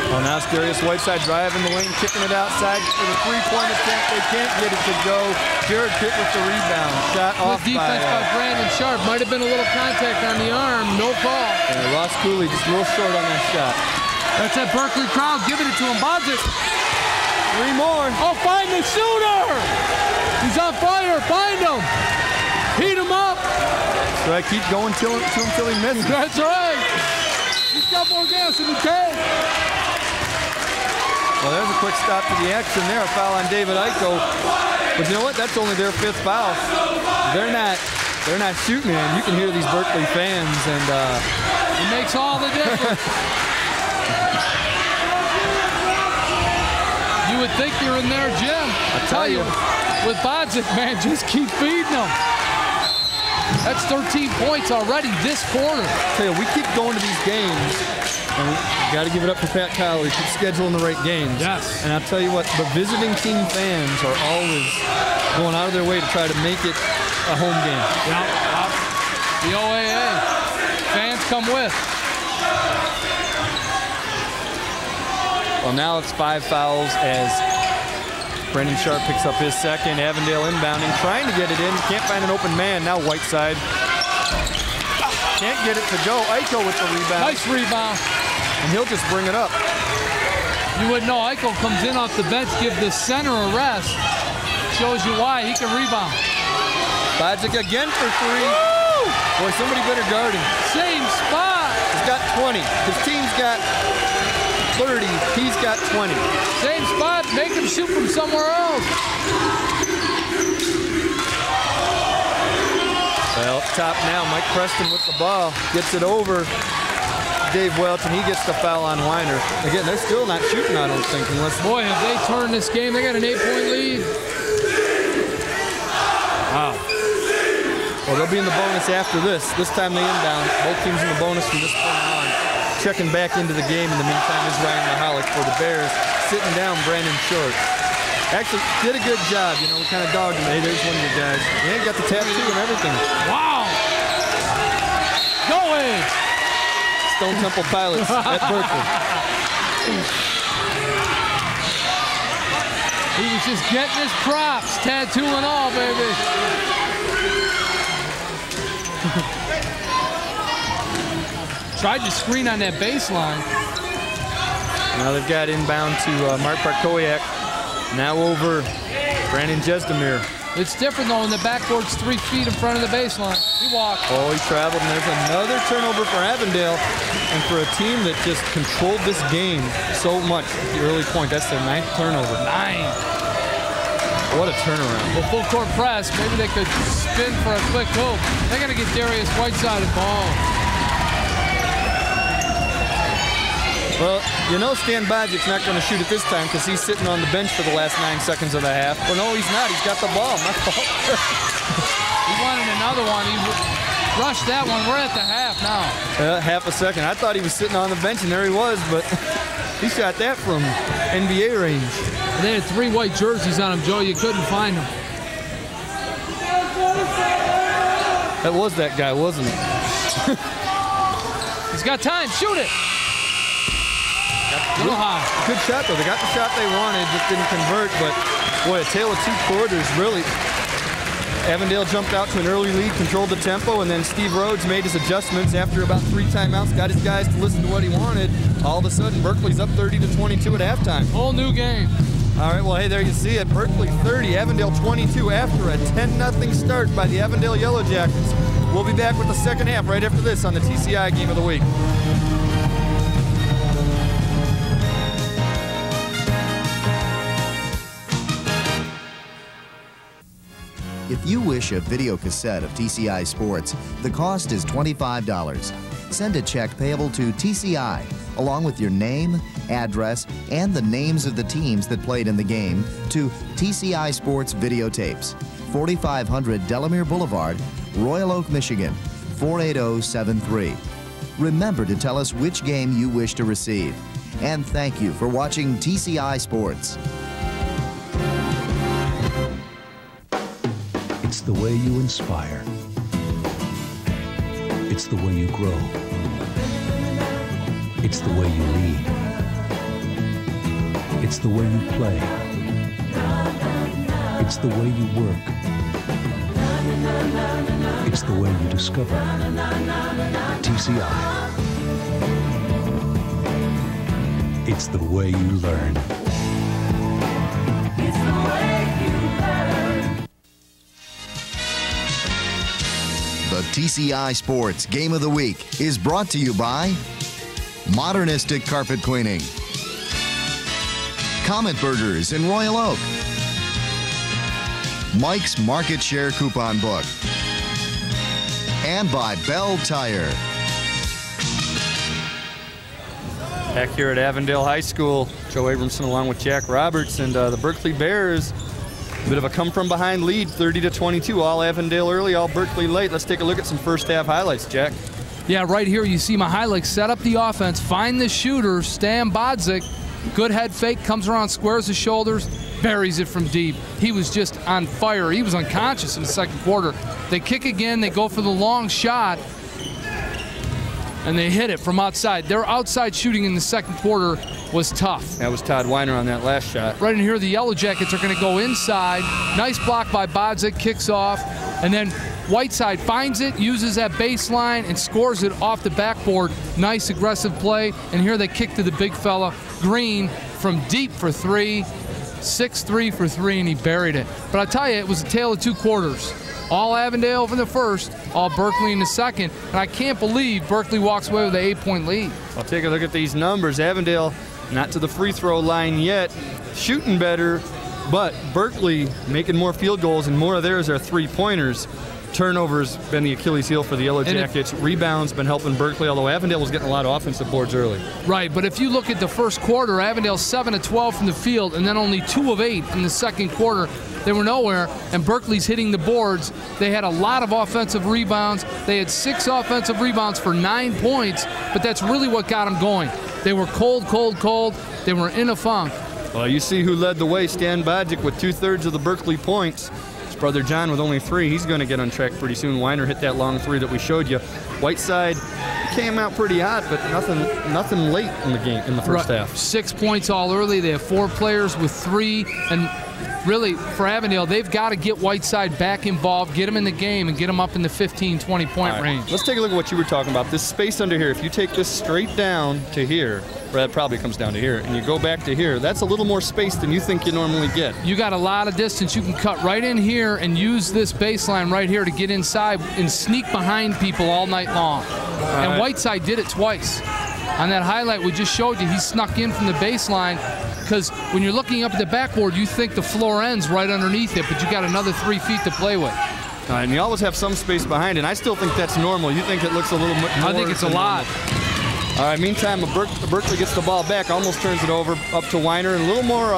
Well, now it's Darius Whiteside driving the lane, kicking it outside for the 3-point attempt. They can't get it to go. Jared Pitt with the rebound. Shot off defense by Brandon Sharp. Might have been a little contact on the arm. No call. And Ross Cooley just real short on that shot. That's that Berkley crowd giving it to him. Bodzik. 3 more. Oh, find the shooter. He's on fire. Find him. Heat him up. So I keep going to him till he misses. That's right. He's got more gas in the tank. Well, there's a quick stop to the action there. A foul on David Eichel. But you know what? That's only their 5th foul. They're not shooting, man. You can hear these Berkley fans, and it makes all the difference. You would think you're in their gym. I tell you. With Bodzik, man, just keep feeding them. That's 13 points already this quarter. I tell you, we keep going to these games, and we got to give it up for Pat Kyler. He keeps scheduling the right games. Yes. And I'll tell you what, the visiting team fans are always going out of their way to try to make it a home game. Yep. The OAA. Fans come with. Well, now it's 5 fouls as Brandon Sharp picks up his second. Avondale inbounding, trying to get it in. Can't find an open man. Now Whiteside. Can't get it to go. Eichel with the rebound. Nice rebound. And he'll just bring it up. You wouldn't know. Eichel comes in off the bench, give the center a rest. Shows you why. He can rebound. Bodzik again for 3. Woo! Boy, somebody better guard him. Same spot. He's got 20. His team's got 30. He's got 20. Same spot. Make him shoot from somewhere else. Well, up top now, Mike Preston with the ball. Gets it over Dave Welch, and he gets the foul on Weiner. Again, they're still not shooting, I don't think. Unless boy, have they turned this game. They got an 8-point lead. Wow. Well, they'll be in the bonus after this. This time they inbound. Both teams in the bonus from this point on. Checking back into the game in the meantime is Ryan Mahalik for the Bears. Sitting down Brandon Short. Actually, did a good job. You know, we kind of dogged him. Hey, there's one of your guys. And got the tattoo and everything. Wow. Going. Stone Temple Pilots at Berkley. He was just getting his props, tattoo and all, baby. Tried to screen on that baseline. Now they've got inbound to Mark Barkowiak. Now over Brandon Jesdemir. It's different, though, when the backboard's 3 feet in front of the baseline. He walked. Oh, he traveled, and there's another turnover for Avondale. And for a team that just controlled this game so much at the early point, that's their 9th turnover. 9. What a turnaround. Well, full court press. Maybe they could spin for a quick hoop. They're going to get Darius Whiteside involved. Well, you know Stan Bajic's not going to shoot it this time because he's sitting on the bench for the last 9 seconds of the half. Well, no, he's not. He's got the ball. My fault. He wanted another one. He rushed that one. We're at the half now. Half a second. I thought he was sitting on the bench, and there he was, but he shot that from NBA range. They had 3 white jerseys on him, Joe. You couldn't find them. That was that guy, wasn't it? He's got time. Shoot it. Little high. Good shot, though. They got the shot they wanted, just didn't convert. But, boy, a tale of 2 quarters, really. Avondale jumped out to an early lead, controlled the tempo, and then Steve Rhodes made his adjustments after about 3 timeouts, got his guys to listen to what he wanted. All of a sudden, Berkeley's up 30-22 at halftime. Whole new game. All right, well, hey, there you see it. Berkeley 30, Avondale 22 after a 10-0 start by the Avondale Yellow Jackets. We'll be back with the second half right after this on the TCI Game of the Week. If you wish a video cassette of TCI Sports, the cost is $25. Send a check payable to TCI, along with your name, address, and the names of the teams that played in the game, to TCI Sports Videotapes, 4500 Delamere Boulevard, Royal Oak, Michigan, 48073. Remember to tell us which game you wish to receive. And thank you for watching TCI Sports. It's the way you inspire. It's the way you grow. It's the way you lead. It's the way you play. It's the way you work. It's the way you discover. TCI. It's the way you learn. It's the way you learn. The TCI Sports Game of the Week is brought to you by Modernistic Carpet Cleaning, Comet Burgers in Royal Oak, Mike's Market Share Coupon Book, and by Bell Tire. Back here at Avondale High School, Joe Abramson along with Jack Roberts, and the Berkeley Bears. A bit of a come-from-behind lead, 30-22. All Avondale early, all Berkeley late. Let's take a look at some first-half highlights, Jack. Yeah, right here you see my highlights. Set up the offense, find the shooter, Stan Bodzik. Good head fake, comes around, squares his shoulders, buries it from deep. He was just on fire. He was unconscious in the second quarter. They kick again, they go for the long shot, and they hit it from outside. Their outside shooting in the second quarter was tough. That was Todd Weiner on that last shot. Right in here, the Yellow Jackets are going to go inside. Nice block by Bodzik, kicks off, and then Whiteside finds it, uses that baseline, and scores it off the backboard. Nice aggressive play, and here they kick to the big fella, Green, from deep for 3, 6-3 for 3, and he buried it. But I tell you, it was a tale of 2 quarters. All Avondale for the first, all Berkeley in the second, and I can't believe Berkeley walks away with an 8-point lead. I'll take a look at these numbers. Avondale not to the free throw line yet, shooting better, but Berkeley making more field goals, and more of theirs are 3-pointers. Turnovers been the Achilles heel for the Yellow Jackets. Rebounds been helping Berkeley, although Avondale was getting a lot of offensive boards early. Right, but if you look at the first quarter, Avondale 7 of 12 from the field, and then only 2 of 8 in the second quarter. They were nowhere, and Berkeley's hitting the boards. They had a lot of offensive rebounds. They had 6 offensive rebounds for 9 points, but that's really what got them going. They were cold, cold, cold. They were in a funk. Well, you see who led the way, Stan Bodzik with 2/3 of the Berkeley points. His brother John with only 3. He's going to get on track pretty soon. Weiner hit that long 3 that we showed you. Whiteside came out pretty hot, but nothing late in the game in the first half. 6 points all early. They have 4 players with 3, and really for Avondale, they've got to get Whiteside back involved, get him in the game, and get him up in the 15, 20-point range. Let's take a look at what you were talking about. This space under here. If you take this straight down to here, or that probably comes down to here, and you go back to here, that's a little more space than you think you normally get. You got a lot of distance. You can cut right in here and use this baseline right here to get inside and sneak behind people all night long. And Whiteside did it twice. On that highlight we just showed you, he snuck in from the baseline, because when you're looking up at the backboard, you think the floor ends right underneath it, but you got another 3 feet to play with. And you always have some space behind it, and I still think that's normal. You think it looks a little more? I think it's a lot. All right, meantime, Berkley gets the ball back, almost turns it over up to Weiner, and a little more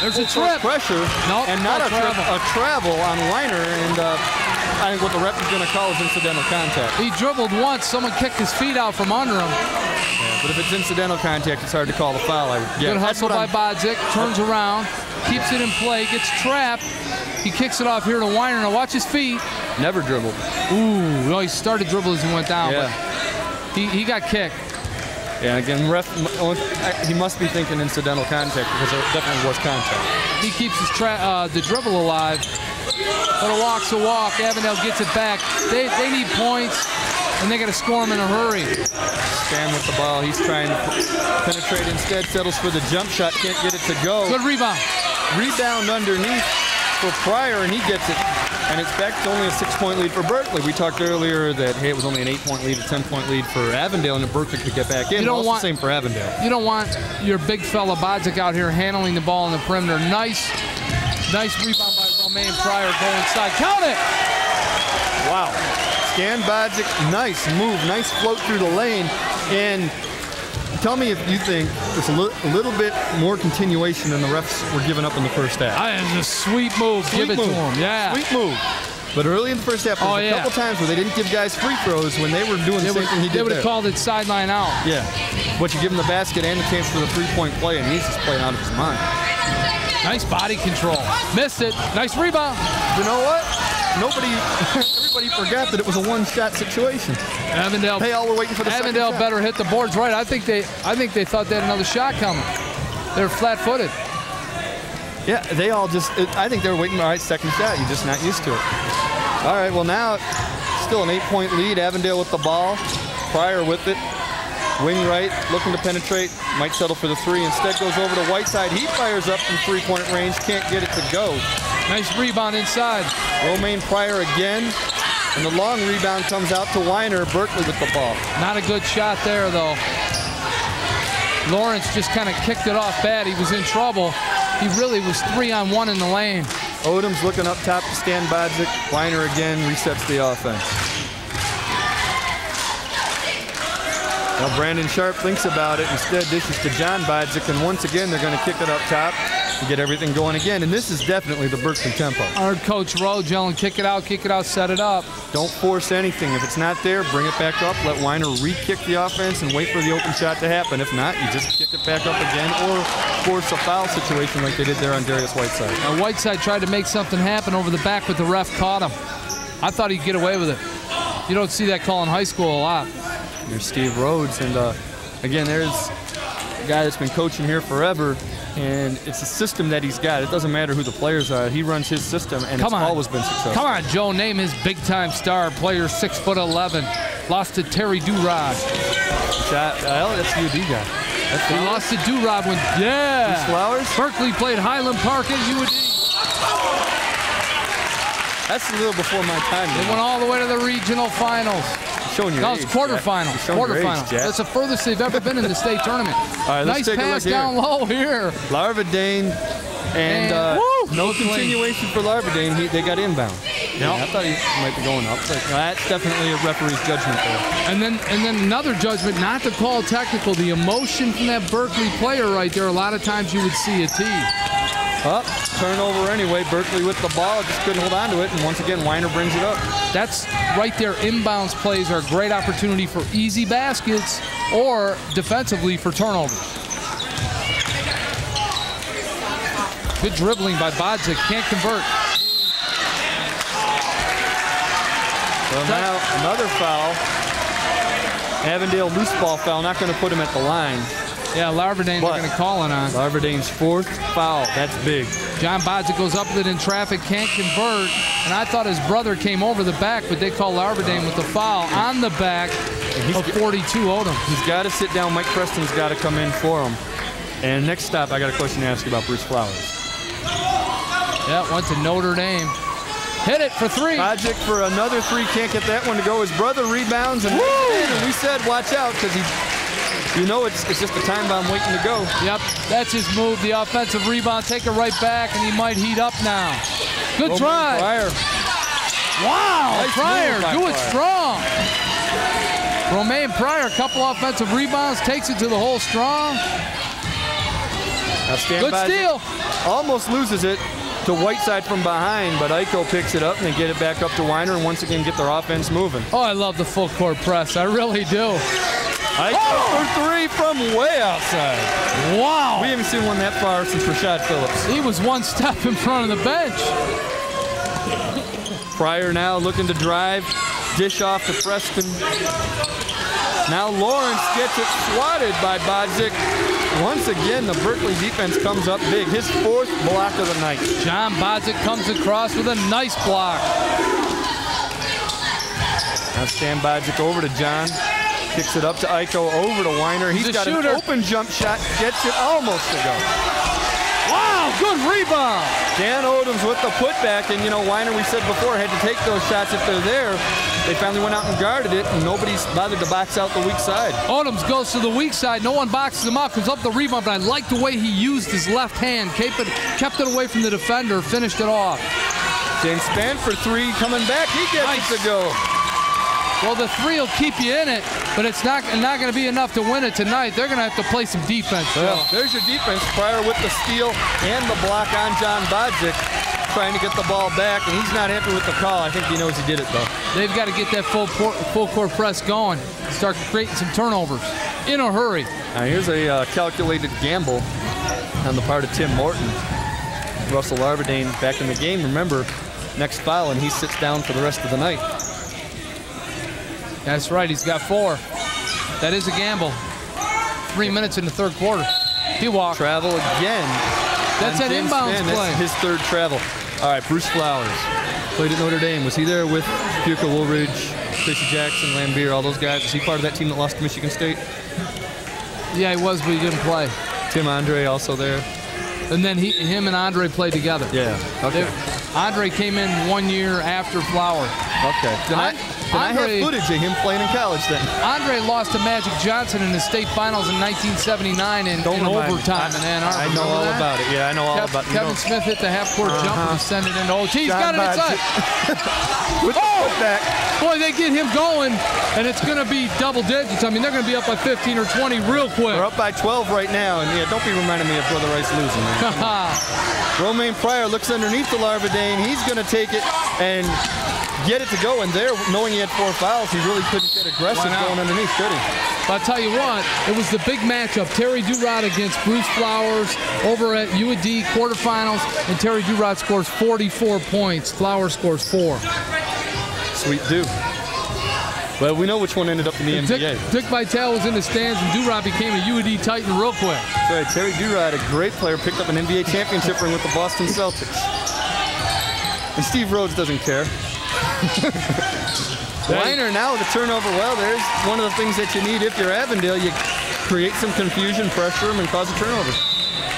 there's a trip. Pressure, and not a travel on Weiner, and I think what the ref is going to call is incidental contact. He dribbled once, someone kicked his feet out from under him. Yeah, but if it's incidental contact, it's hard to call the foul. Good hustle by Bodzik, turns around, keeps it in play, gets trapped. He kicks it off here to Weiner. Now watch his feet. Never dribbled. Ooh, well, he started to dribble as he went down, but he got kicked. Yeah, again, ref, he must be thinking incidental contact, because it definitely was contact. He keeps his the dribble alive, but a walk's a walk. Avondale gets it back. They need points, and they got to score them in a hurry. Stan with the ball. He's trying to penetrate instead, settles for the jump shot, can't get it to go. Good rebound. Rebound underneath for Pryor, and he gets it. And it's back to only a 6-point lead for Berkley. We talked earlier that, hey, it was only an 8-point lead, a 10-point lead for Avondale, and Berkley could get back in. The same for Avondale. You don't want your big fella Bodzik out here handling the ball in the perimeter. Nice rebound by Romaine Pryor. Go inside. Count it! Wow. Stan Bodzik, nice move, nice float through the lane. And tell me if you think there's a little bit more continuation than the refs were giving up in the first half. That is a sweet move. Give it to him. Yeah. Sweet move. But early in the first half, there was a couple times where they didn't give guys free throws when they were doing the same thing he did. They would have called it sideline out. Yeah. But you give him the basket and the chance for the 3-point play, and he's just playing out of his mind. Nice body control. Missed it. Nice rebound. You know what? Everybody forgot that it was a one-shot situation. Avondale. Hey, all we're waiting for the Avondale better hit the boards right. I think they thought they had another shot coming. They're flat-footed. Yeah, they all just. I think they were waiting. All right, second shot. You're just not used to it. All right. Well, now still an 8-point lead. Avondale with the ball. Pryor with it. Wing right, looking to penetrate. Might settle for the 3. Instead goes over to Whiteside. He fires up from 3-point range. Can't get it to go. Nice rebound inside. Romaine Pryor again. And the long rebound comes out to Weiner. Berkley with the ball. Not a good shot there, though. Lawrence just kind of kicked it off bad. He was in trouble. He really was 3-on-1 in the lane. Odom's looking up top to Stan Bodzik. Weiner again resets the offense. Now Brandon Sharp thinks about it. Instead dishes to John Bodzik, and once again they're going to kick it up top to get everything going again. And this is definitely the Berkley tempo. Our coach Rhodes yelling, kick it out, set it up. Don't force anything. If it's not there, bring it back up. Let Weiner re-kick the offense and wait for the open shot to happen. If not, you just kick it back up again or force a foul situation like they did there on Darius Whiteside. Now Whiteside tried to make something happen over the back, but the ref caught him. I thought he'd get away with it. You don't see that call in high school a lot. There's Steve Rhodes, and again, there's a guy that's been coaching here forever, and it's a system that he's got. It doesn't matter who the players are. He runs his system, and it's always been successful. Come on, Joe, name his big-time star player, 6'11", lost to Terry Durod. Well, that's the UD guy. He lost to Durod when, Bruce Flowers? Berkley played Highland Park at UD. That's a little before my time. They went all the way to the regional finals. Showing your age, it's quarterfinals. Quarterfinals. That's the furthest they've ever been in the state tournament. All right, nice pass down low here. Larvadane, and no continuation for Larvadane. They got inbound. Yeah, I thought he might be going up. But that's definitely a referee's judgment there. And then another judgment, not to call technical. The emotion from that Berkley player right there. A lot of times you would see a tee. Turnover anyway. Berkley with the ball, just couldn't hold on to it, and once again Weiner brings it up. That's right there. Inbounds plays are a great opportunity for easy baskets or defensively for turnovers. Good dribbling by Bodzik, can't convert. So now another foul. Avondale loose ball foul, not going to put him at the line. Yeah, Larverdane they're going to call it on. Larverdane's 4th foul. That's big. John Bodzik goes up with it in traffic, can't convert. And I thought his brother came over the back, but they call Larverdane with the foul on the back of 42 Odom. He's got to sit down. Mike Preston's got to come in for him. And next stop, I got a question to ask you about Bruce Flowers. Yeah, went to Notre Dame. Hit it for 3. Bodzik for another 3. Can't get that one to go. His brother rebounds, and we said watch out because you know it's just a time bomb waiting to go. Yep, that's his move. The offensive rebound, take it right back, and he might heat up now. Good try. Pryor. Wow, Nice Pryor, move by do it Pryor. strong. Romaine Pryor, a couple offensive rebounds, takes it to the hole strong. Now Good steal. Almost loses it to Whiteside from behind, but Iko picks it up and they get it back up to Weiner and once again get their offense moving. Oh, I love the full court press. I really do. Iko for 3 from way outside. Wow. We haven't seen one that far since Rashad Phillips. He was one step in front of the bench. Pryor now looking to drive. Dish off to Preston. Now Lawrence gets it swatted by Bodzik. Once again, the Berkley defense comes up big. His 4th block of the night. John Bodzik comes across with a nice block. Now Stan Bodzik over to John. Kicks it up to Iko, over to Weiner. He's got an open jump shot. Gets it almost to go. Wow, good rebound. Dan Odoms with the putback. And, you know, Weiner, we said before, had to take those shots if they're there. They finally went out and guarded it, and nobody's bothered to box out the weak side. Odoms goes to the weak side. No one boxes him out, comes up the rebound, but I like the way he used his left hand. Kept it away from the defender, finished it off. James Spann for 3, coming back. He gets it to go. Well, the 3 will keep you in it, but it's not going to be enough to win it tonight. They're going to have to play some defense. Well, there's your defense. Pryor with the steal and the block on John Bodzik, trying to get the ball back, and he's not happy with the call. I think he knows he did it, though. They've got to get that full court press going, start creating some turnovers in a hurry. Now here's a calculated gamble on the part of Tim Morton. Russell Larverdane back in the game. Remember, next foul, and he sits down for the rest of the night. That's right, he's got 4. That is a gamble. 3 minutes in the 3rd quarter. He walked. Travel again. That's an inbounds play. That's his 3rd travel. All right, Bruce Flowers played at Notre Dame. Was he there with Puka, Woolridge, Tracy Jackson, Lambier, all those guys? Was he part of that team that lost to Michigan State? Yeah, he was, but he didn't play. Tim Andre also there. And then him and Andre played together. Yeah, okay. Andre came in 1 year after Flower. Okay. I have footage of him playing in college then. Andre lost to Magic Johnson in the state finals in 1979 in overtime in Ann Arbor. I know all about it. Yeah, I know all about it. Kevin Smith hit the half-court jump and sent it into OT. He's got it inside. With the putback. Boy, they get him going, and it's going to be double digits. I mean, they're going to be up by 15 or 20 real quick. They're up by 12 right now, and yeah, don't be reminding me of Brother Rice losing. Romaine Pryor looks underneath the Larverdane. He's going to take it and get it to go, and there, knowing he had 4 fouls, he really couldn't get aggressive going underneath, could he? But I'll tell you what, it was the big matchup. Terry Durod against Bruce Flowers over at UAD quarterfinals, and Terry Durod scores 44 points. Flowers scores 4. Sweet do. Well, we know which one ended up in the NBA. Dick Vitale was in the stands, and Durod became a UAD Titan real quick. That's right. Terry Durod, a great player, picked up an NBA championship ring with the Boston Celtics. And Steve Rhodes doesn't care. Weiner now with a turnover. Well, there's one of the things that you need if you're Avondale. You create some confusion, pressure him, and cause a turnover.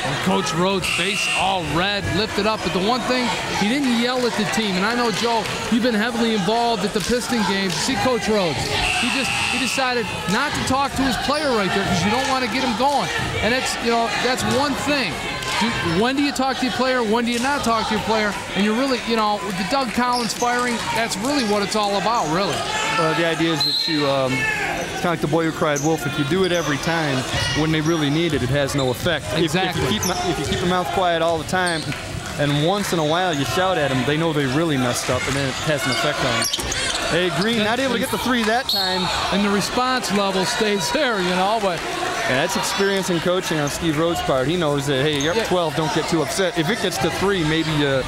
And Coach Rhodes' face all red, lifted up. But the one thing, he didn't yell at the team. And I know, Joe, you've been heavily involved at the Piston games. See Coach Rhodes. He decided not to talk to his player right there because you don't want to get him going. And that's one thing. When do you talk to your player? When do you not talk to your player? And you're really, with the Doug Collins firing, that's really what it's all about, really. The idea is that you, it's kind of like the boy who cried wolf. If you do it every time when they really need it, it has no effect. Exactly. If you keep your mouth quiet all the time, and once in a while you shout at them, they know they really messed up, and then it has an effect on them. Hey, Green not able to get the 3 that time. And the response level stays there, but And that's experience in coaching on Steve Rhodes' part. He knows that, hey, you're up 12, don't get too upset. If it gets to 3, maybe you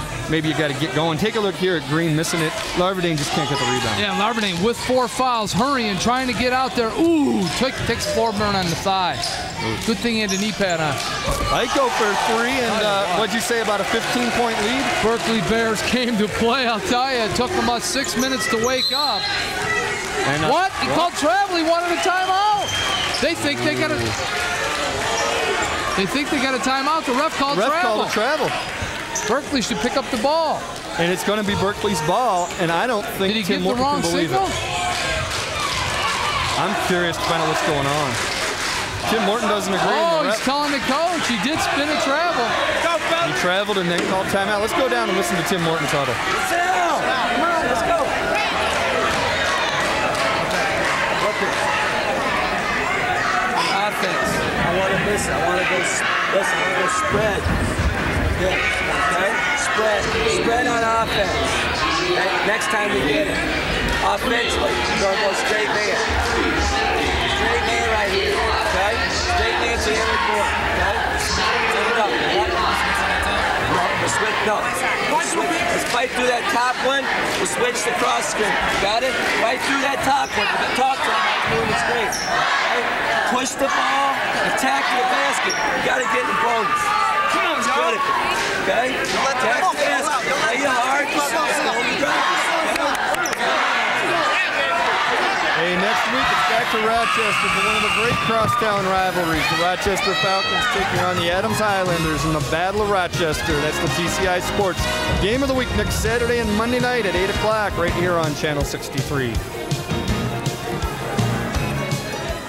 got to get going. Take a look here at Green missing it. Larverdane just can't get the rebound. Yeah, Larverdane with 4 fouls, hurrying, trying to get out there. Ooh, takes Thorburn on the thigh. Good thing he had a knee pad on. I go for 3, and what'd you say about a 15-point lead? Berkley Bears came to play, I'll tell you. It took them about 6 minutes to wake up. And, what? He called travel. He wanted a timeout. They think they got a timeout. The ref called travel. Called a travel. Berkley should pick up the ball. And it's going to be Berkley's ball, and I don't think Did he Tim give the Morton wrong can believe signal? it. I'm curious to find out what's going on. Tim Morton doesn't agree. Oh, he's telling the coach. He did spin a travel. He traveled and then called timeout. Let's go down and listen to Tim Morton's huddle. Sit down. Come on, let's go. Offense. I want to listen. I want to go spread. Good. Okay? Spread on offense. Okay? Next time we get it. Offensively, we're going to go straight man. Straight man right here. Okay? Straight man to every board. Okay? Turn it up. Let's fight through that top one. We'll switch to cross screen. Got it? Fight through that top one. Talk to him about moving screen. Okay? Push the ball. Attack the basket. You got to get the bonus. It's critical. Okay? Attack the basket. Play you hard. Hey, next week it's back to Rochester for one of the great crosstown rivalries. The Rochester Falcons taking on the Adams Highlanders in the Battle of Rochester. That's the TCI Sports Game of the Week next Saturday and Monday night at 8 o'clock right here on Channel 63.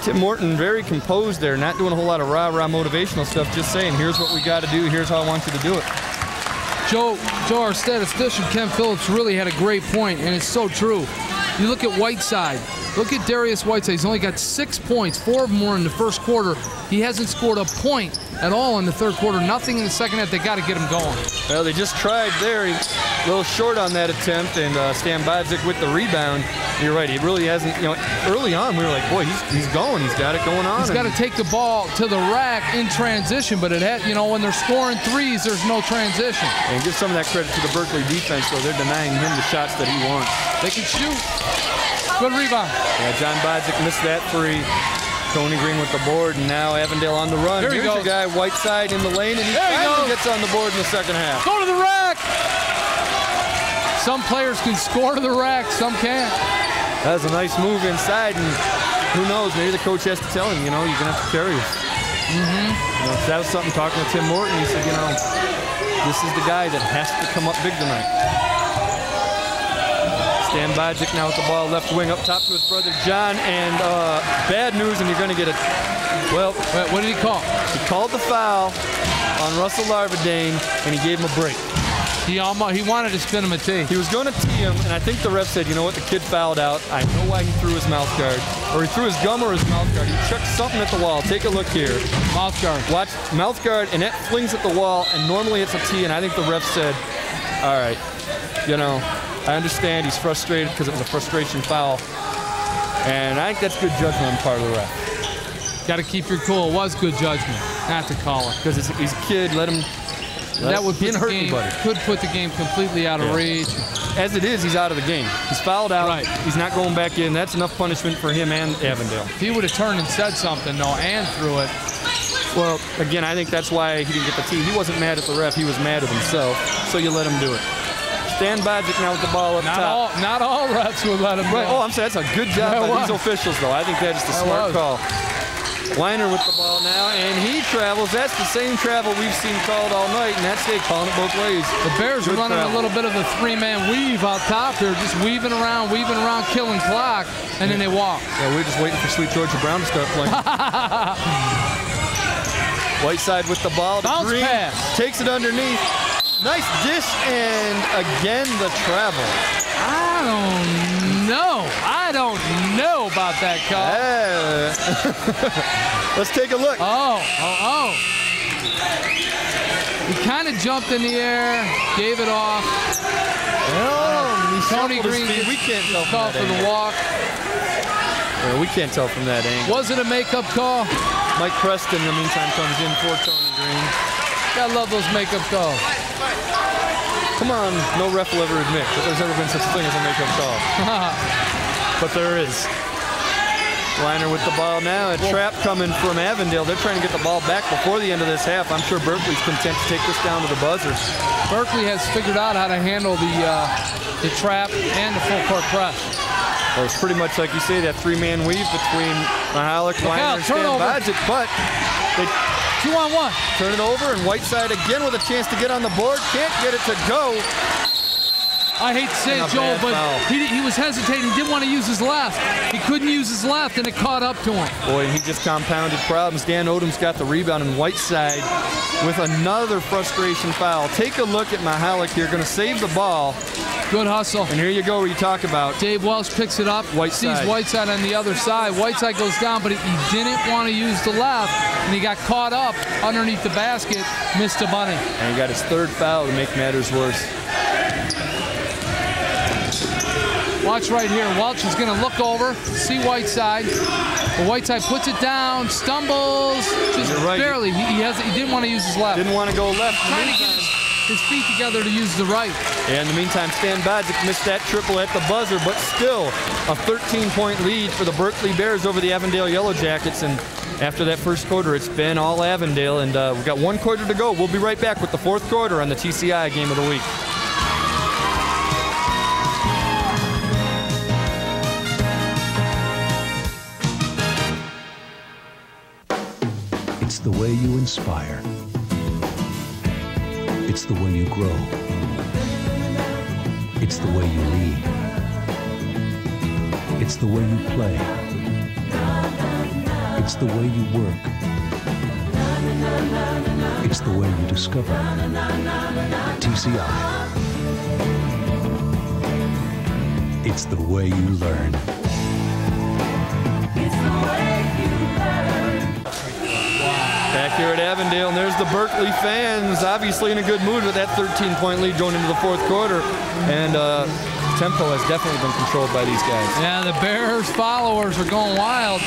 Tim Morton very composed there, not doing a whole lot of rah-rah motivational stuff, just saying, here's what we got to do, here's how I want you to do it. Joe, our statistician, Ken Phillips, really had a great point, and it's so true. You look at Whiteside. Look at Darius Whiteside. He's only got 6 points. 4 of them were in the first quarter. He hasn't scored a point at all in the third quarter. Nothing in the second half. They got to get him going. Well, they just tried there. He's a little short on that attempt, and Stan Bodzik with the rebound. You're right. He really hasn't, early on we were like, boy, he's going. He's got it going on. He's got to take the ball to the rack in transition, but it had, when they're scoring threes, there's no transition. And give some of that credit to the Berkley defense, though. They're denying him the shots that he wants. They can shoot. Good rebound. Yeah, John Bodzik missed that free. Tony Green with the board, and now Avondale on the run. Here's your guy, Whiteside in the lane, and he finally gets on the board in the second half. Go to the rack. Some players can score to the rack, some can't. That was a nice move inside, and who knows, maybe the coach has to tell him, you're going to have to carry us. That was something talking to Tim Morton. He said, this is the guy that has to come up big tonight. Stan Bodzik now with the ball left wing up top to his brother John, and bad news, and you're going to get it. Well, what did he call? He called the foul on Russell Larverdane, and he gave him a break. He wanted to spin him a tee. He was going to tee him, and I think the ref said, you know what, the kid fouled out. I know why he threw his mouth guard. Or he threw his gum or his mouth guard. He chucked something at the wall. Take a look here. Mouth guard. Watch, mouth guard, and that flings at the wall, and normally it's a tee, and I think the ref said, all right, I understand he's frustrated because it was a frustration foul. And I think that's good judgment on the part of the ref. Got to keep your cool. It was good judgment not to call it. Because he's a kid, let him. That would put the game, could put the game completely out of reach. As it is, he's out of the game. He's fouled out. Right. He's not going back in. That's enough punishment for him and Avondale. If he would have turned and said something, and threw it. Well, again, I think that's why he didn't get the tee. He wasn't mad at the ref. He was mad at himself. So you let him do it. Stan Bodzik now with the ball up top. Not all refs would let him do it. Oh, I'm saying that's a good job by these officials, though. I think that is the smart call. Weiner with the ball now, and he travels. That's the same travel we've seen called all night, and that's they calling it both ways. The Bears are running a little bit of a three-man weave out top. They're just weaving around, killing clock, and then they walk. Yeah, we're just waiting for Sweet Georgia Brown to start playing. Whiteside with the ball. Bounce Green pass. Takes it underneath. Nice dish, and again the travel. I don't know about that call. Let's take a look. He kind of jumped in the air, gave it off. Tony Green we can't tell call for the walk. We can't tell from that angle. Was it a makeup call? Mike Preston, in the meantime, comes in for Tony Green. Gotta love those makeup calls. Come on, no ref will ever admit that there's ever been such a thing as a makeup call. But there is. Weiner with the ball now. A trap coming from Avondale. They're trying to get the ball back before the end of this half. I'm sure Berkley's content to take this down to the buzzer. Berkley has figured out how to handle the trap and the full court press. Well, it's pretty much like you say, that three-man weave between Mahalik, Weiner, and Stan Bodzik, but they 2-on-1. Turn it over, and Whiteside again with a chance to get on the board. Can't get it to go. I hate to say it, Joel, but he was hesitating. Didn't want to use his left. He couldn't use his left, and it caught up to him. Boy, he just compounded problems. Dan Odom's got the rebound, and Whiteside with another frustration foul. Take a look at Mahalik here. Going to save the ball. Good hustle. And here you go, where you talk about. Dave Welsh picks it up. Whiteside. Sees Whiteside on the other side. Whiteside goes down, but he didn't want to use the left, and he got caught up underneath the basket. Missed a bunny. And he got his third foul to make matters worse. Watch right here. Welch is going to look over, see Whiteside. But Whiteside puts it down, stumbles, just barely. He didn't want to use his left. Didn't want to go left. Trying to get his feet together to use the right. Yeah, in the meantime, Stan Bodzik missed that triple at the buzzer, but still a 13-point lead for the Berkley Bears over the Avondale Yellow Jackets. And after that first quarter, it's been all Avondale, and we've got 1 quarter to go. We'll be right back with the 4th quarter on the TCI Game of the Week. It's the way you inspire. It's the way you grow. It's the way you lead. It's the way you play. It's the way you work. It's the way you discover. TCI. It's the way you learn. It's the way you learn. Back here at Avondale, and there's the Berkley fans, obviously in a good mood with that 13-point lead going into the 4th quarter. And tempo has definitely been controlled by these guys. Yeah, the Bears followers are going wild.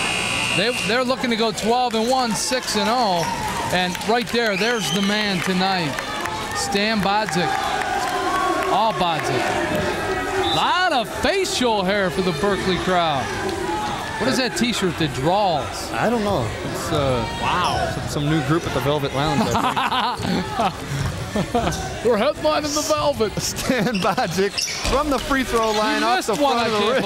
They're looking to go 12-1, 6-0. And right there's the man tonight. Stan Bodzik. All Bodzik. A lot of facial hair for the Berkley crowd. What is that T-shirt that draws? I don't know. It's wow, some new group at the Velvet Lounge, I think. We're headlining the Velvet. Stan Bodzik from the free throw line off the front of the rim.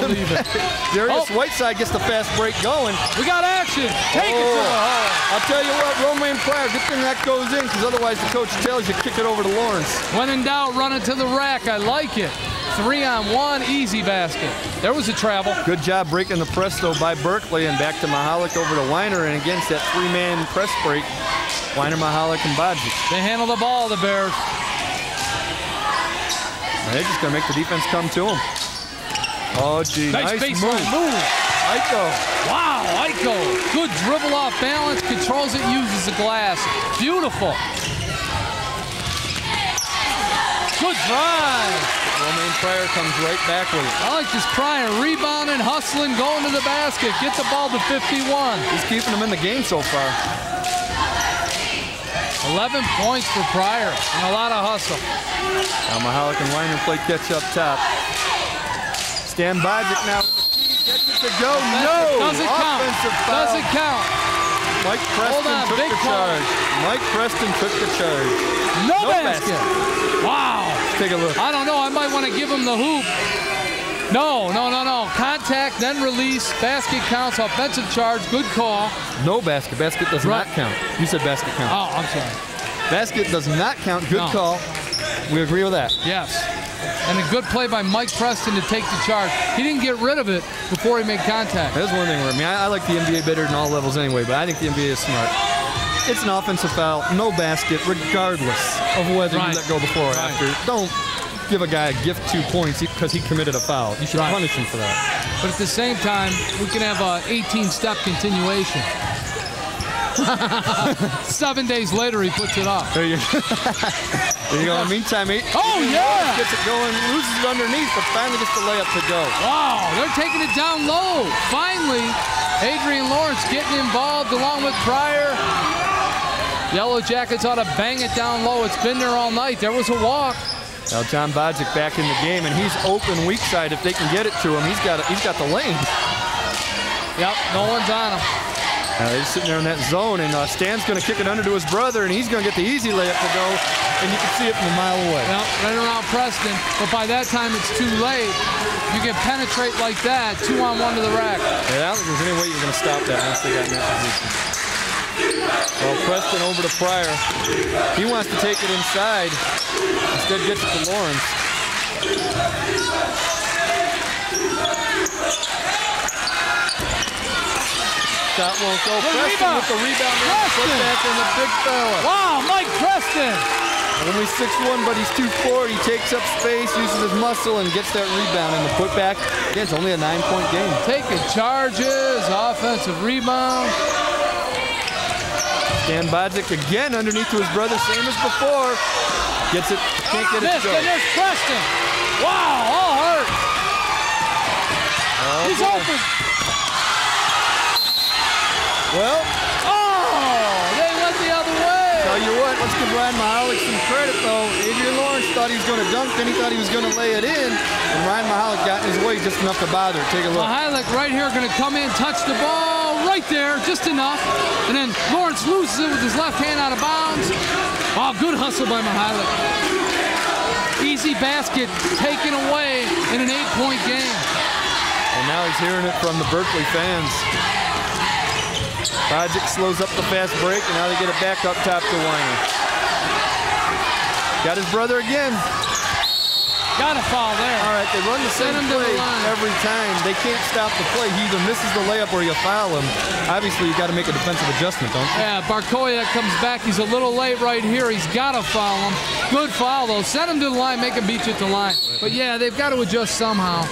Darius Whiteside gets the fast break going. We got action. Take it to the hole. I'll tell you what, Romaine Pryor, good thing that goes in, because otherwise the coach tells you kick it over to Lawrence. When in doubt, run it to the rack. I like it. 3-on-1, easy basket. There was a travel. Good job breaking the press, though, by Berkley, and back to Mahalik over to Weiner, and against that 3-man press break, Weiner, Mahalik, and Bodzik. They handle the ball, the Bears. They're just going to make the defense come to them. Oh, gee, nice move. Aiko. Wow, Aiko. Good dribble off balance, controls it, uses the glass. Beautiful. Good drive. Romaine Pryor comes right back with it. I like this Pryor rebounding, hustling, going to the basket. Get the ball to 51. He's keeping them in the game so far. 11 points for Pryor and a lot of hustle. Now Mahalik and Weiner play catch up top. Stan Bodzik now gets it to go. No! Doesn't count. Foul. Doesn't count. Mike Preston took the charge. Mike Preston took the charge. No basket. Wow. Let's take a look. I don't know. I might want to give him the hoop. No. Contact, then release. Basket counts. Offensive charge. Good call. No basket. Basket does not count. You said basket count. Oh, I'm sorry. Basket does not count. Good call. We agree with that. Yes. And a good play by Mike Preston to take the charge. He didn't get rid of it before he made contact. That's one thing. I like the NBA better than all levels anyway, but I think the NBA is smart. It's an offensive foul, no basket, regardless of whether you let go before or after. Don't give a guy a gift 2 points because he committed a foul. You should punish him for that. But at the same time, we can have an 18-step continuation. 7 days later, he puts it up. There you go. There you go. In the meantime, gets it going, loses it underneath, but finally gets the layup to go. Wow, they're taking it down low. Finally, Adrian Lawrence getting involved along with Pryor. Yellow Jackets ought to bang it down low. It's been there all night. There was a walk. Now John Bodzik back in the game, and he's open weak side if they can get it to him. He's got the lane. Yep, no one's on him. He's sitting there in that zone, and Stan's going to kick it under to his brother, and he's going to get the easy layup to go, and you can see it from a mile away. Yep, right around Preston, but by that time it's too late. You can penetrate like that, 2-on-1 to the rack. Yeah, I don't think there's any way you're going to stop that once they got in that position. Well, Preston over to Pryor. He wants to take it inside. Instead gets it to Lawrence. Shot won't go. Preston with the rebound. Put back in the big fella. Wow, Mike Preston. Only 6'1", but he's 2'4". He takes up space, uses his muscle, and gets that rebound and the putback. Again, it's only a 9-point game. Taking charges, offensive rebound. Stan Bodzik again underneath to his brother, same as before. Gets it, can't get it to go. And there's Preston. Wow, all hurt. Oh, he's boy. open. Well, they went the other way. Tell you what, let's give Ryan Mahalik some credit, though. Adrian Lawrence thought he was going to dunk, then he thought he was going to lay it in, and Ryan Mahalik got in his way just enough to bother. Take a look. Mahalik right here going to come in, touch the ball right there, just enough, and then Lawrence loses it with his left hand out of bounds. Oh, good hustle by Mahalik. Easy basket taken away in an 8-point game. And now he's hearing it from the Berkley fans. Bodzik slows up the fast break, and now they get it back up top to Weiner. Got his brother again. Got a foul there. All right, they run the same play every time. They can't stop the play. He either misses the layup or you foul him. Obviously, you got to make a defensive adjustment, don't you? Yeah, Barkoya comes back. He's a little late right here. He's got to foul him. Good foul, though. Send him to the line, make him beat you at the line. But, yeah, they've got to adjust somehow.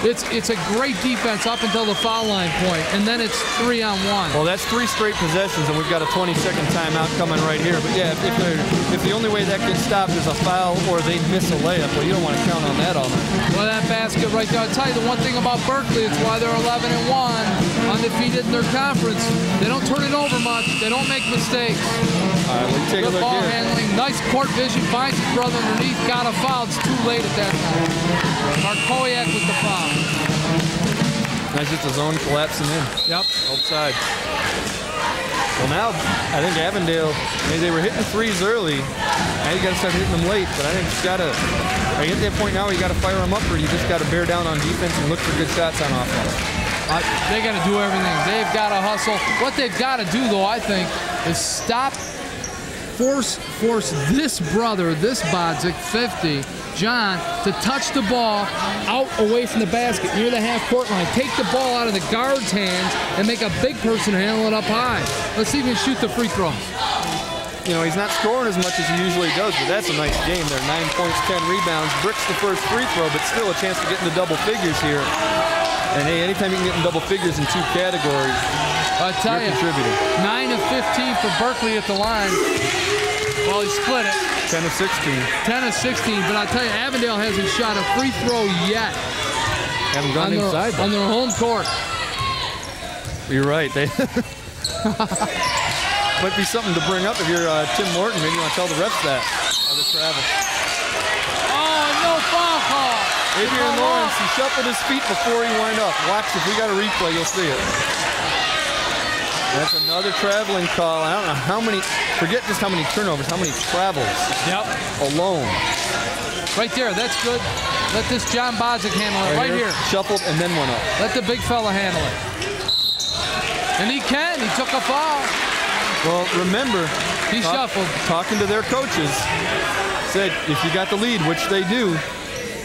It's a great defense up until the foul line point, and then it's 3-on-1. Well, that's 3 straight possessions, and we've got a 20-second timeout coming right here. But yeah, if the only way that gets stopped is a foul or they miss a layup, well, you don't want to count on that all night. Well, that basket right there. I'll tell you the one thing about Berkley, it's why they're 11-1, undefeated in their conference. They don't turn it over much. They don't make mistakes. All right, let's take a look ball here. handling, nice court vision, finds his brother underneath, got a foul. It's too late at that time. Barkoyak with the foul. That's just a zone collapsing in. Yep. Outside. Well, now I think Avondale, they were hitting threes early. Now you got to start hitting them late. But I think you got to, are you at that point now where you got to fire them up, or you just got to bear down on defense and look for good shots on offense? They got to do everything. They've got to hustle. What they've got to do, though, I think, is stop, force this brother, this Bodzik, 50, John, to touch the ball out away from the basket near the half-court line. Take the ball out of the guard's hands and make a big person handle it up high. Let's see if he can shoot the free throw. You know, he's not scoring as much as he usually does, but that's a nice game there. 9 points, 10 rebounds, bricks the first free throw, but still a chance to get into double figures here. And hey, anytime you can get in double figures in 2 categories, I tell you, contributing. 9 of 15 for Berkley at the line. Well, he split it. 10 of 16. 10 of 16, but I tell you, Avondale hasn't shot a free throw yet. Haven't gone inside. On their home court. You're right. They might be something to bring up if you're Tim Morton. Maybe you want to tell the refs that. On the travel. Oh, no foul call. Adrian Lawrence, he shuffled his feet before he went up. Watch, if we got a replay, you'll see it. That's another traveling call. I don't know how many, forget just how many turnovers, how many travels. Yep. Alone. Right there, that's good. Let this John Bodzik handle it right here. Shuffled and then went up. Let the big fella handle it. And he can, he took a foul. Well, remember, he shuffled. Talking to their coaches, said if you got the lead, which they do,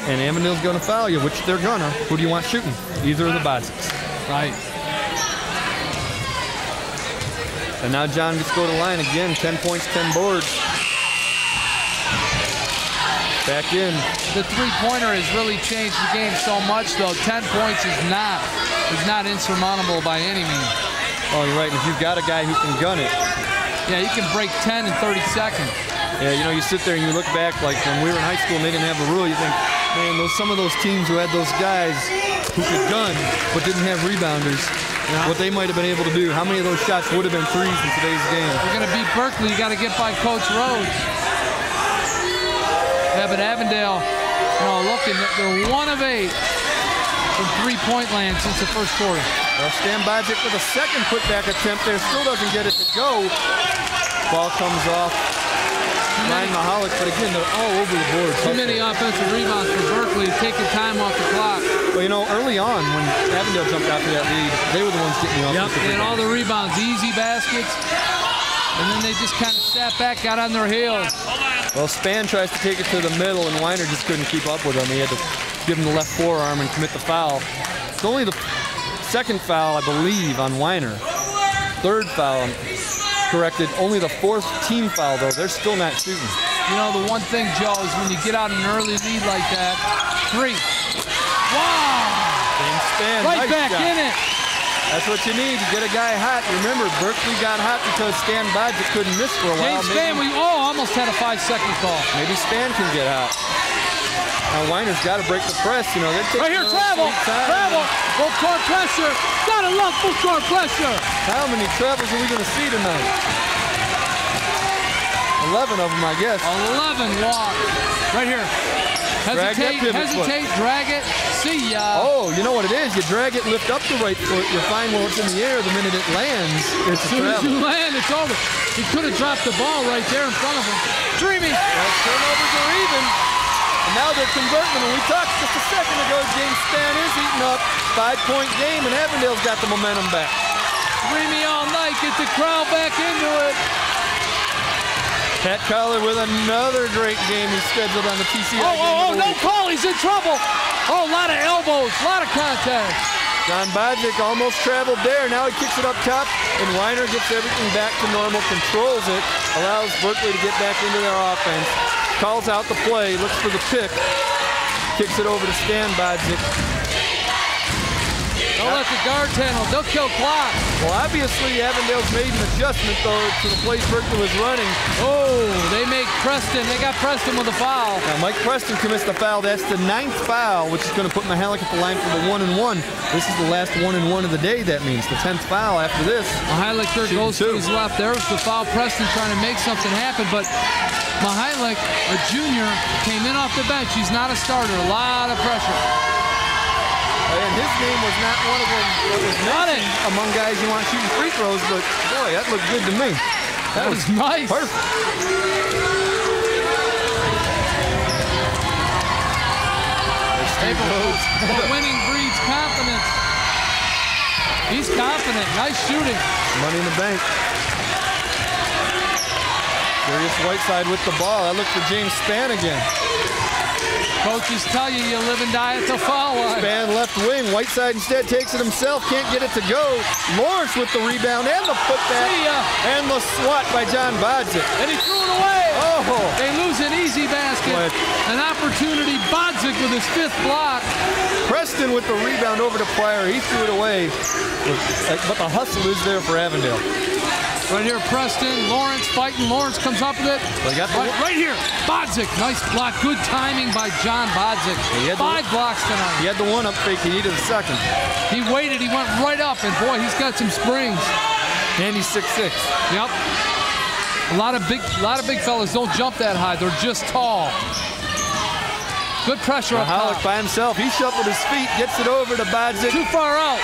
and Avondale's going to foul you, which they're gonna, who do you want shooting? Either of the Bodziks. Right. And now John gets to go to the line again, 10 points, 10 boards. Back in. The three-pointer has really changed the game so much, though. 10 points is not insurmountable by any means. Oh, you're right. If you've got a guy who can gun it. Yeah, you can break 10 in 30 seconds. Yeah, you know, you sit there and you look back, like when we were in high school and they didn't have a rule, you think, man, some of those teams who had those guys who could gun but didn't have rebounders, what they might have been able to do. How many of those shots would have been threes in today's game? You're going to beat Berkley, you got to get by Coach Rhodes. Yeah, but Avondale, looking, they're 1 of 8 from three-point land since the first quarter. Well, Stan Bodzik with a second putback attempt there, still doesn't get it to go. Ball comes off. Ryan Mahalik, but again, they're all over the board. Too many offensive rebounds for Berkley, taking time off the clock. Well, early on when Avondale jumped after that lead, they were the ones getting the offensive rebounds. And all the rebounds, easy baskets. And then they just kind of sat back, got on their heels. Well, Span tries to take it to the middle, and Weiner just couldn't keep up with him. He had to give him the left forearm and commit the foul. It's only the second foul, I believe, on Weiner. Third foul, corrected. Only the fourth team foul, though. They're still not shooting. The one thing, Joe, is when you get out an early lead like that, 3. Wow! James Span, right nice back shot. in it. That's what you need to get a guy hot. Remember, Berkley got hot because Stan Bodzik couldn't miss for a while. James Span, almost had a 5-second call. Maybe Span can get hot. Now Weiner's got to break the press. Right here, travel. Full court pressure. Gotta love full court pressure. How many travels are we going to see tonight? 11 of them, I guess. 11 walk. Right here. Hesitate, drag it, see ya. Oh, you know what it is? You drag it, lift up the right foot, you find where it's in the air. The minute it lands, it's a travel. As soon as you land, it's over. He could have dropped the ball right there in front of him. Dreamy. Well, turnovers are even. And now they're converting. And we talked just a second ago, James Span is eating up. 5-point game, and Avondale's got the momentum back. Dreamy all night, get the crowd back into it. Pat Collar with another great game he's scheduled on the TCI game. No call, he's in trouble. A lot of elbows, a lot of contact. John Bodzik almost traveled there. Now he kicks it up top, and Weiner gets everything back to normal, controls it, allows Berkley to get back into their offense, calls out the play, looks for the pick, kicks it over to Stan Bodzik. Don't let the guards handle. They'll kill clock. Well, obviously, Avondale's made an adjustment, though, to the plays Berkley was running. Oh, they make Preston. They got Preston with a foul. Now, Mike Preston commits the foul. That's the 9th foul, which is going to put Mahalik at the line for the 1-and-1. This is the last 1-and-1 of the day, that means. The 10th foul after this. Mahalik goes to his left. There's the foul. Preston trying to make something happen, but Mahalik, a junior, came in off the bench. He's not a starter. A lot of pressure. And his name was not one of them that was mentioned among guys you want shooting free throws, but boy, that looked good to me. That was nice. Perfect. Winning breeds confidence. He's confident. Nice shooting. Money in the bank. Darius Whiteside with the ball. I look for James Span again. Coaches tell you live and die at the foul line. Span left wing. Whiteside instead takes it himself. Can't get it to go. Lawrence with the rebound and the putback. And the swat by John Bodzik. And he threw it away. Oh. They lose an easy basket. An opportunity. Bodzik with his 5th block. Preston with the rebound over to Pryor. He threw it away. But the hustle is there for Avondale. Right here, Preston. Lawrence fighting. Lawrence comes up with it. Right here. Bodzik. Nice block. Good timing by John Bodzik. 5 blocks tonight. He had the one-up fake. He needed a second. He waited. He went right up. And, boy, he's got some springs. And he's 6'6". Yep. A lot of big fellas don't jump that high. They're just tall. Good pressure up top. Mahalik by himself. He shuffled his feet. Gets it over to Bodzik. Too far out.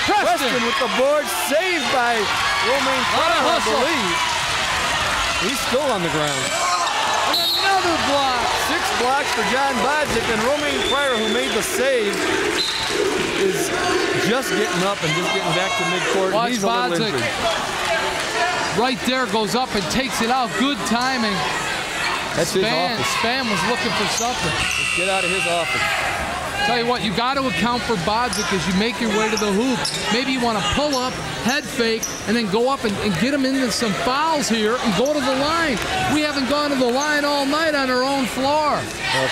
Preston with the board, saved by Romaine Pryor, I believe. He's still on the ground. And another block. 6 blocks for John Bodzik, and Romaine Pryor, who made the save, is just getting up and just getting back to midcourt. Watch He's a little injured. Right there, goes up and takes it out. Good timing. That's his office. Span was looking for something. Just get out of his office. Tell you what, you got to account for Bodzik as you make your way to the hoop. Maybe you want to pull up, head fake, and then go up and get him into some fouls here and go to the line. We haven't gone to the line all night on our own floor.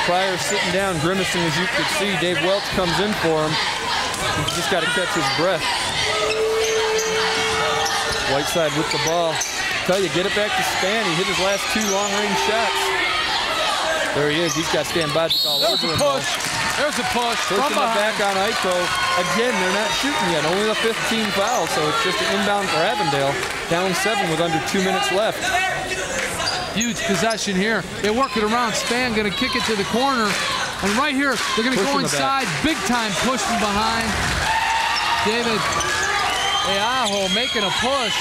Pryor sitting down, grimacing as you could see. Dave Welch comes in for him. He's just got to catch his breath. Whiteside with the ball. Tell you, get it back to Span. He hit his last 2 long-range shots. There he is. He's got Stan Bodzik all over him. Push. There's a push. Pushing it back on Iko. Again, they're not shooting yet. Only the 15 foul, so it's just an inbound for Avondale. Down 7 with under 2 minutes left. Huge possession here. They work it around. Span going to kick it to the corner. And right here, they're going to go inside. Big time push from behind. David Eaho making a push.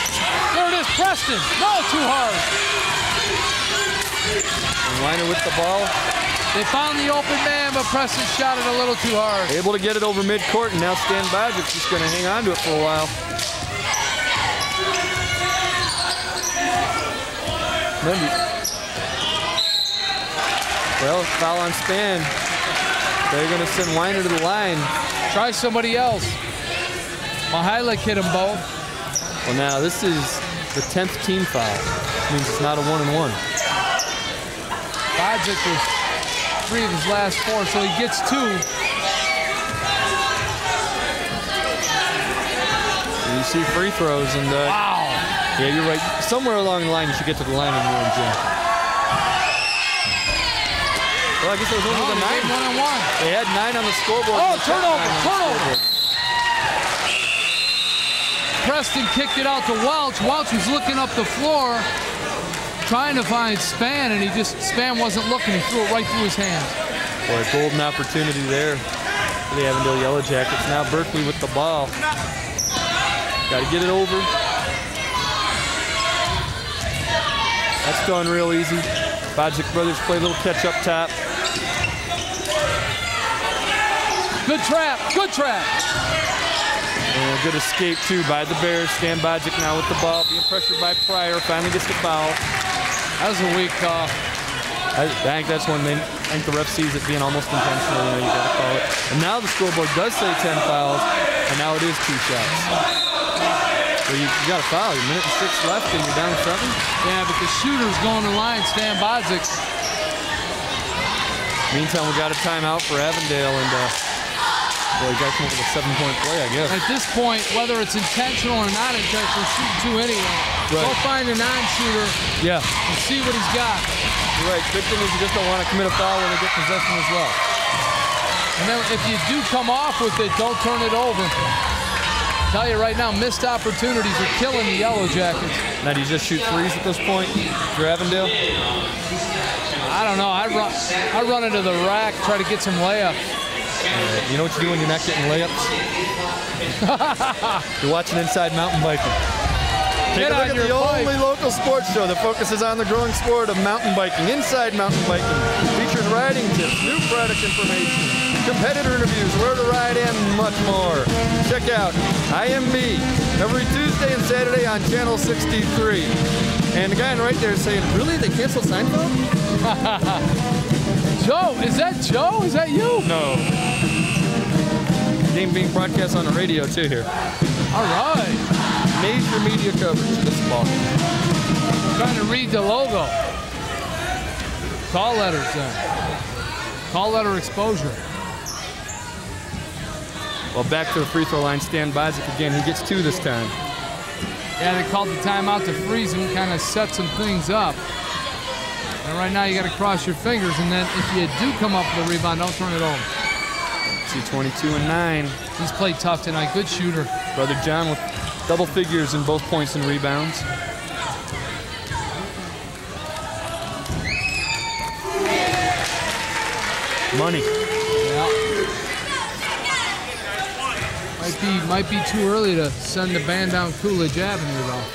There it is, Preston. No, too hard. And Weiner with the ball. They found the open man, but Preston shot it a little too hard. Able to get it over midcourt, and now Stan Bajic's just going to hang on to it for a while. Well, foul on Span. They're going to send Weiner to the line. Try somebody else. Mihalik hit them both. Well, now this is the 10th team foul. Which means it's not a 1-and-1. Bajic was 3 of his last 4, so he gets 2. You see free throws, and wow. Yeah, you're right. Somewhere along the line, you should get to the line when you're in gym. Well, I guess it was only the 9. 1-on-1. They had 9 on the scoreboard. Oh, turnover. Preston kicked it out to Welch. Welch was looking up the floor, trying to find Span, and Span wasn't looking. He threw it right through his hands. Boy, a golden opportunity there for the Avondale Yellow Jackets. Now Berkley with the ball. Got to get it over. That's done real easy. Bajic brothers play a little catch up top. Good trap. And a good escape, too, by the Bears. Stan Bajic now with the ball, being pressured by Pryor. Finally gets the foul. That was a weak call. I think that's when I think the ref sees it being almost intentional. You got to call it. And now the scoreboard does say 10 fouls, and now it is 2 shots. So you got a foul. A minute and 6 left, and you're down 7. Yeah, but the shooter's going to line, Stan Bajic. Meantime, we got a timeout for Avondale, and well, you got to come up with a 7-point play, I guess. At this point, whether it's intentional or not intentional, shooting 2 anyway. Right. Go find a non-shooter. Yeah. And see what he's got. You're right. Good thing is you just don't want to commit a foul when they get possession as well. And then if you do come off with it, don't turn it over. Tell you right now, missed opportunities are killing the Yellow Jackets. Now, do you just shoot threes at this point for Avondale? I don't know. I run into the rack, try to get some layups. You know what you do when you're not getting layups? You're watching Inside Mountain Biking. Take a look at the only local sports show that focuses on the growing sport of mountain biking. Inside Mountain Biking features riding tips, new product information, competitor interviews, where to ride, and much more. Check out IMB every Tuesday and Saturday on Channel 63. And the guy right there is saying, really? They canceled Seinfeld? Joe, is that Joe? Is that you? No. Game being broadcast on the radio too here. All right. Major media coverage of this ball game. Trying to read the logo. Call letters then. Call letter exposure. Well, back to the free throw line. Stan Bajic again. He gets 2 this time. Yeah, they called the timeout to freeze him, kind of set some things up. And right now you got to cross your fingers, and then if you do come up with a rebound, don't turn it over. See 22 and 9. He's played tough tonight. Good shooter. Brother John with double figures in both points and rebounds. Money. Yeah. Might be too early to send the band down Coolidge Avenue, though.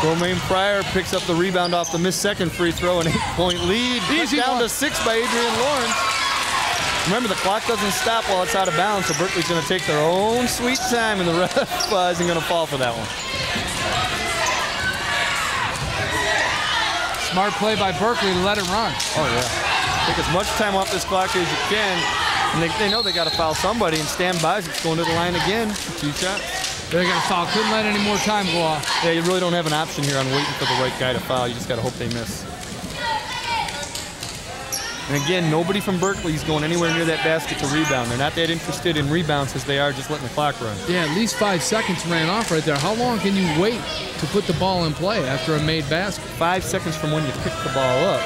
Romaine Pryor picks up the rebound off the missed second free throw, an 8-point lead. Easy down one. to 6 by Adrian Lawrence. Remember, the clock doesn't stop while it's out of bounds, so Berkeley's going to take their own sweet time, and the ref isn't going to fall for that one. Smart play by Berkley to let it run. Oh, yeah. Take as much time off this clock as you can. And they know they got to foul somebody, and Stan Bajic's going to the line again. 2 shots. They're going to foul. Couldn't let any more time go off. Yeah, you really don't have an option here on waiting for the right guy to foul. You just got to hope they miss. And again, nobody from Berkley is going anywhere near that basket to rebound. They're not that interested in rebounds as they are just letting the clock run. Yeah, at least 5 seconds ran off right there. How long can you wait to put the ball in play after a made basket? 5 seconds from when you pick the ball up.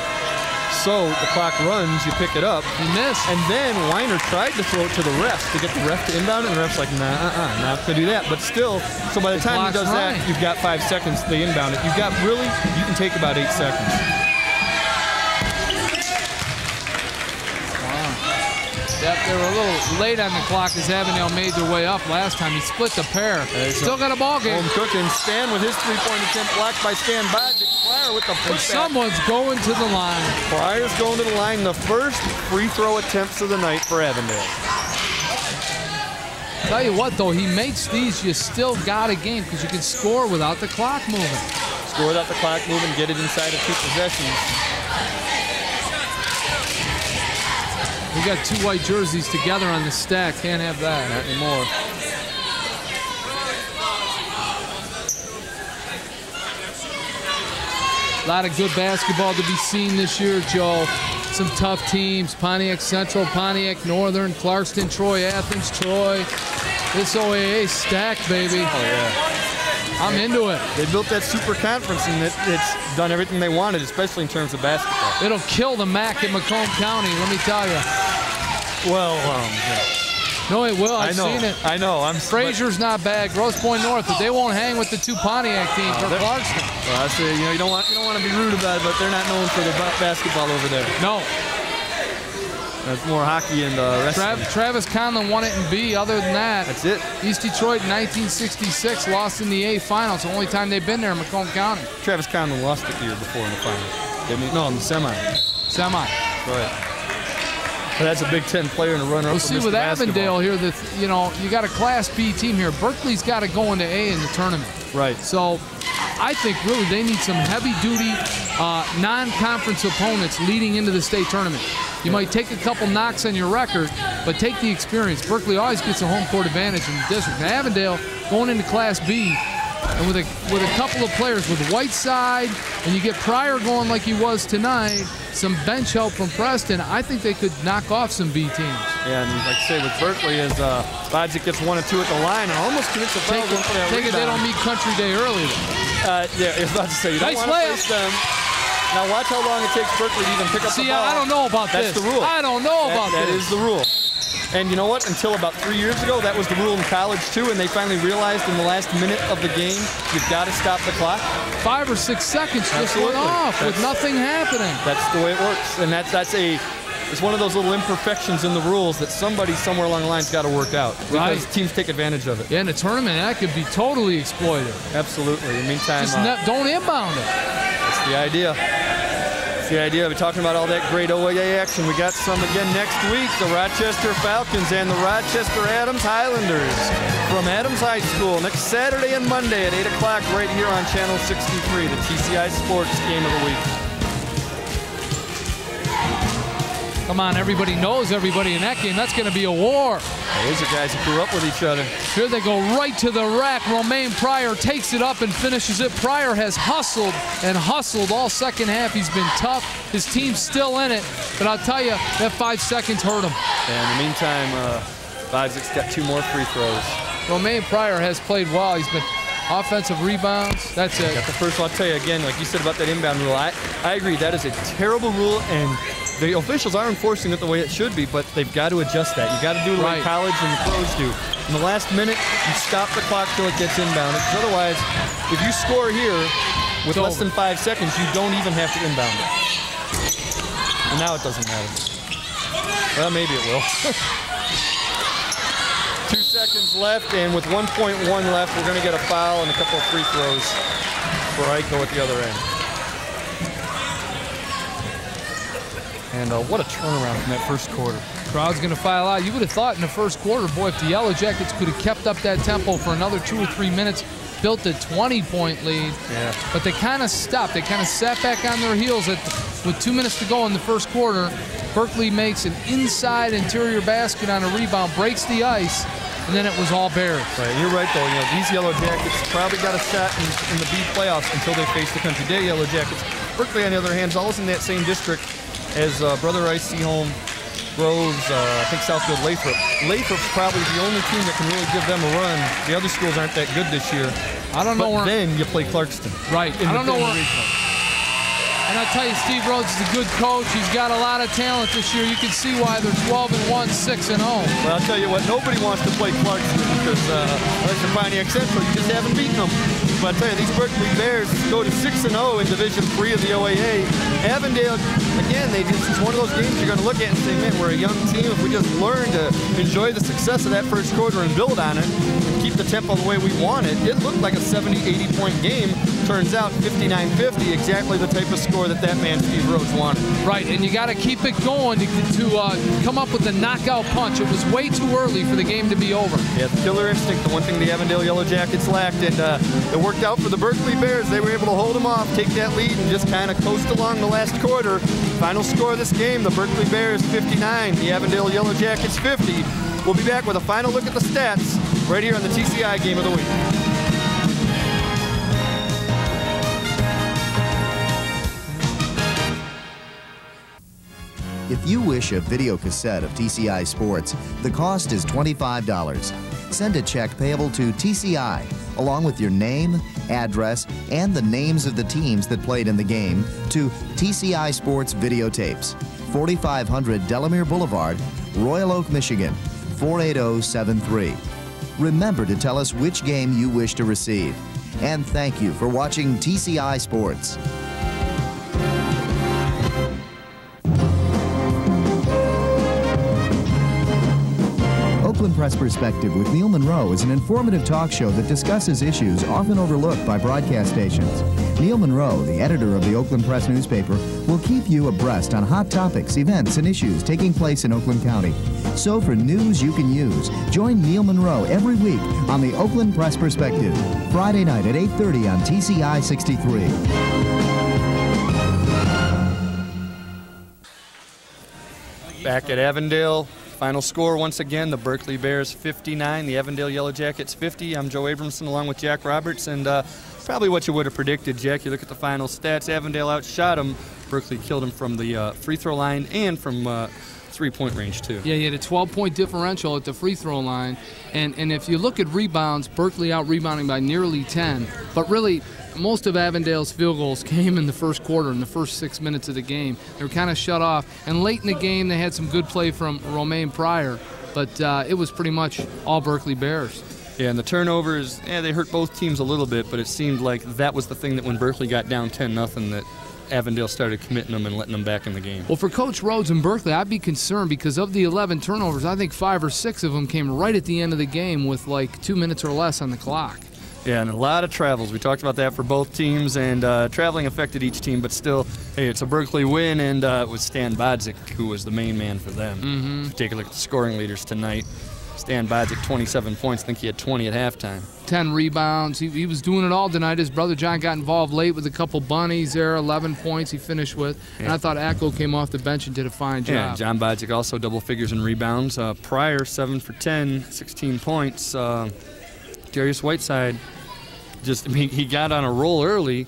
So the clock runs, you pick it up. You miss. And then Weiner tried to throw it to the ref to get the ref to inbound it, and the ref's like, nah, not going to do that. But still, so by the time he does that, you've got 5 seconds, they inbound it. You've got really, you can take about 8 seconds. Yep, they were a little late on the clock as Avondale made their way up last time. He split the pair. Still got a ball game. Home cooking. Stan with his three-point attempt blocked by Stan Bodzik. Pryor with the putback. Someone's going to the line. Pryor's going to the line. The first free throw attempts of the night for Avondale. Tell you what, though, he makes these, you still got a game because you can score without the clock moving. Score without the clock moving, get it inside of 2 possessions. We got 2 white jerseys together on the stack. Can't have that. Not anymore. A lot of good basketball to be seen this year, Joe. Some tough teams. Pontiac Central, Pontiac Northern, Clarkston, Troy, Athens, Troy. This OAA stacked, baby. Oh, yeah. I'm into it. They built that super conference, and it's done everything they wanted, especially in terms of basketball. It'll kill the MAC in Macomb County, let me tell you. Well, yeah. No, it will. I've seen it. I know. Frazier's not bad. Grosse Pointe North, but they won't hang with the 2 Pontiac teams or Clarkston. Well, I say, you don't want to be rude about it, but they're not known for their basketball over there. No. That's more hockey and wrestling. Travis Conlon won it in B. Other than that, that's it. East Detroit in 1966 lost in the A finals. The only time they've been there in Macomb County. Travis Conlon lost it the year before in the finals. Didn't he? No, in the semi. Right. But that's a Big Ten player and a runner-up. We'll see with Avondale here that you got a Class B team here. Berkeley's got to go into A in the tournament. Right. So I think really they need some heavy-duty non-conference opponents leading into the state tournament. You might take a couple knocks on your record, but take the experience. Berkeley always gets a home court advantage in the district. Now Avondale going into Class B, and with a couple of players with Whiteside, and you get Pryor going like he was tonight, some bench help from Preston, I think they could knock off some B teams. Yeah, and like I say with Berkley is Bodzik gets 1 or 2 at the line and almost commits a foul. Take it they don't meet Country Day early. Yeah, I was about to say, you don't want to face them. Now watch how long it takes Berkley to even pick up the ball. See, I don't know about this. That's the rule. I don't know about this. That is the rule. And you know what? Until about 3 years ago, that was the rule in college too, and they finally realized in the last minute of the game, you've got to stop the clock. 5 or 6 seconds just went off with nothing happening. That's the way it works, and it's one of those little imperfections in the rules that somebody somewhere along the line's got to work out. Because teams take advantage of it. Yeah, in a tournament, that could be totally exploited. Absolutely. In the meantime, just don't inbound it. That's the idea. That's the idea. We're talking about all that great OAA action. We got some again next week. The Rochester Falcons and the Rochester Adams Highlanders from Adams High School next Saturday and Monday at 8 o'clock right here on Channel 63, the TCI Sports Game of the Week. Come on, everybody knows everybody in that game. That's going to be a war. Those are guys who grew up with each other. Here they go right to the rack. Romaine Pryor takes it up and finishes it. Pryor has hustled and hustled all second half. He's been tough. His team's still in it. But I'll tell you, that 5 seconds hurt him. And in the meantime, Bodzik's got 2 more free throws. Romaine Pryor has played well. He's been offensive rebounds. That's it. Got the first one. I'll tell you again, like you said about that inbound rule, I agree. That is a terrible rule, and the officials are enforcing it the way it should be, but they've got to adjust that. You got to do it like college and the pros do. In the last minute, you stop the clock till it gets inbounded. Because otherwise, if you score here with less than 5 seconds, you don't even have to inbound it. And now it doesn't matter. Well, maybe it will. 2 seconds left, and with 1.1 left, we're going to get a foul and a couple of free throws for Aiko at the other end. And what a turnaround from that first quarter. Crowd's going to file out. You would have thought in the first quarter, boy, if the Yellow Jackets could have kept up that tempo for another 2 or 3 minutes, built a 20-point lead. Yeah. But they kind of stopped. They kind of sat back on their heels with 2 minutes to go in the first quarter. Berkley makes an inside interior basket on a rebound, breaks the ice, and then it was all Bears. Right, you're right, though. These Yellow Jackets probably got a shot in the B playoffs until they face the Country Day Yellow Jackets. Berkley, on the other hand, is always in that same district. as Brother Rice, Seaholm, Groves, I think Southfield, Lathrop. Lathrop's probably the only team that can really give them a run. The other schools aren't that good this year. I don't know but where. Then you play Clarkston. Right. I don't know where. And I'll tell you, Steve Rhodes is a good coach. He's got a lot of talent this year. You can see why they're 12-1, 6-0. Well, I'll tell you what, nobody wants to play Clarkston because unless you're Pontiac Central, you just haven't beaten them. But I'll tell you, these Berkley Bears go to 6-0 in Division III of the OAA. Avondale, again, it's one of those games you're going to look at and say, man, we're a young team. If we just learn to enjoy the success of that first quarter and build on it, and keep the tempo the way we want it, it looked like a 70, 80-point game. Turns out 59-50, exactly the type of score that man Steve Rhodes wanted. Right, and you got to keep it going to come up with the knockout punch. It was way too early for the game to be over. Yeah, the killer instinct, the one thing the Avondale Yellow Jackets lacked, and it worked out for the Berkley Bears. They were able to hold them off, take that lead, and just kind of coast along the last quarter. Final score of this game, the Berkley Bears 59, the Avondale Yellow Jackets 50. We'll be back with a final look at the stats right here on the TCI Game of the Week. If you wish a video cassette of TCI Sports, the cost is $25. Send a check payable to TCI, along with your name, address, and the names of the teams that played in the game, to TCI Sports Videotapes, 4500 Delamere Boulevard, Royal Oak, Michigan, 48073. Remember to tell us which game you wish to receive. And thank you for watching TCI Sports. Oakland Press Perspective with Neil Monroe is an informative talk show that discusses issues often overlooked by broadcast stations. Neil Monroe, the editor of the Oakland Press newspaper, will keep you abreast on hot topics, events, and issues taking place in Oakland County. So for news you can use, join Neil Monroe every week on the Oakland Press Perspective, Friday night at 8:30 on TCI 63. Back at Avondale. Final score, once again, the Berkley Bears 59, the Avondale Yellow Jackets 50. I'm Joe Abramson along with Jack Roberts, and probably what you would have predicted, Jack. You look at the final stats, Avondale outshot him. Berkley killed him from the free throw line and from three-point range, too. Yeah, he had a 12-point differential at the free throw line, and if you look at rebounds, Berkley out-rebounding by nearly 10, but really, most of Avondale's field goals came in the first quarter, in the first 6 minutes of the game. They were kind of shut off. And late in the game, they had some good play from Romaine Pryor, but it was pretty much all Berkley Bears. Yeah, and the turnovers, they hurt both teams a little bit, but it seemed like that was the thing that when Berkley got down 10-0, that Avondale started committing them and letting them back in the game. Well, for Coach Rhodes and Berkley, I'd be concerned because of the 11 turnovers, I think 5 or 6 of them came right at the end of the game with like 2 minutes or less on the clock. Yeah, and a lot of travels. We talked about that for both teams, and traveling affected each team, but still, hey, it's a Berkley win, and it was Stan Bodzik who was the main man for them. Mm-hmm. Take a look at the scoring leaders tonight. Stan Bodzik, 27 points. I think he had 20 at halftime. 10 rebounds. He was doing it all tonight. His brother John got involved late with a couple bunnies there. 11 points he finished with. Yeah. And I thought Acko came off the bench and did a fine job. Yeah, John Bodzik also double figures in rebounds. Pryor, 7 for 10, 16 points. Darius Whiteside, he got on a roll early,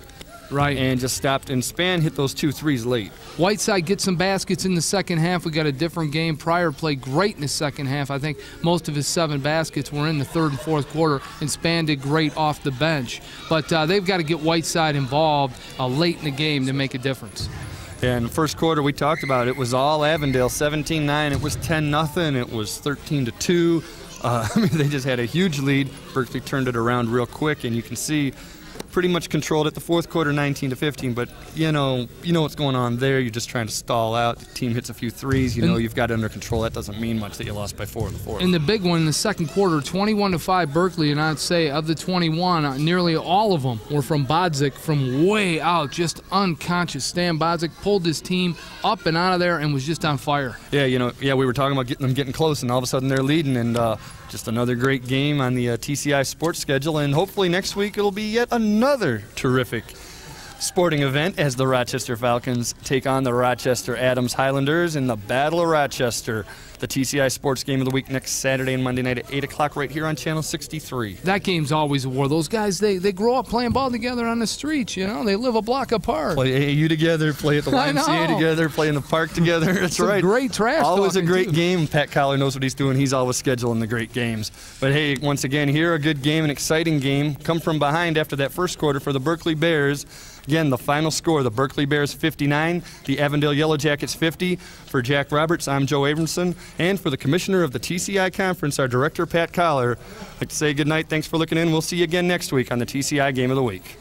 right, and just stopped, and Span hit those 2 threes late. Whiteside gets some baskets in the second half. We got a different game. Pryor played great in the second half. I think most of his 7 baskets were in the third and fourth quarter, and Span did great off the bench. But they've got to get Whiteside involved late in the game to make a difference. Yeah, in the first quarter we talked about it was all Avondale, 17-9. It was 10-0. It was 13-2. They just had a huge lead. Berkley turned it around real quick, and you can see pretty much controlled it. The fourth quarter, 19-15, but you know what's going on there. You're just trying to stall out. The team hits a few threes. You've got it under control. That doesn't mean much that you lost by 4 in the fourth. In the big one in the second quarter, 21-5 Berkley, and I'd say of the 21, nearly all of them were from Bodzik from way out, just unconscious. Stan Bodzik pulled his team up and out of there and was just on fire. Yeah, we were talking about getting close, and all of a sudden they're leading, and just another great game on the TCI Sports schedule, and hopefully next week it'll be yet another terrific sporting event as the Rochester Falcons take on the Rochester Adams Highlanders in the Battle of Rochester. The TCI Sports Game of the Week next Saturday and Monday night at 8 o'clock right here on Channel 63. That game's always a war. Those guys, they grow up playing ball together on the streets, you know. They live a block apart. Play AAU together, play at the YMCA together, play in the park together. That's right. Great trash Always a great too. game. Pat Collar knows what he's doing. He's always scheduling the great games. But hey, once again, here a good game, an exciting game. Come from behind after that first quarter for the Berkley Bears. Again, the final score, the Berkley Bears 59, the Avondale Yellow Jackets 50. For Jack Roberts, I'm Joe Abramson. And for the commissioner of the TCI Conference, our director, Pat Collar, I'd like to say good night. Thanks for looking in. We'll see you again next week on the TCI Game of the Week.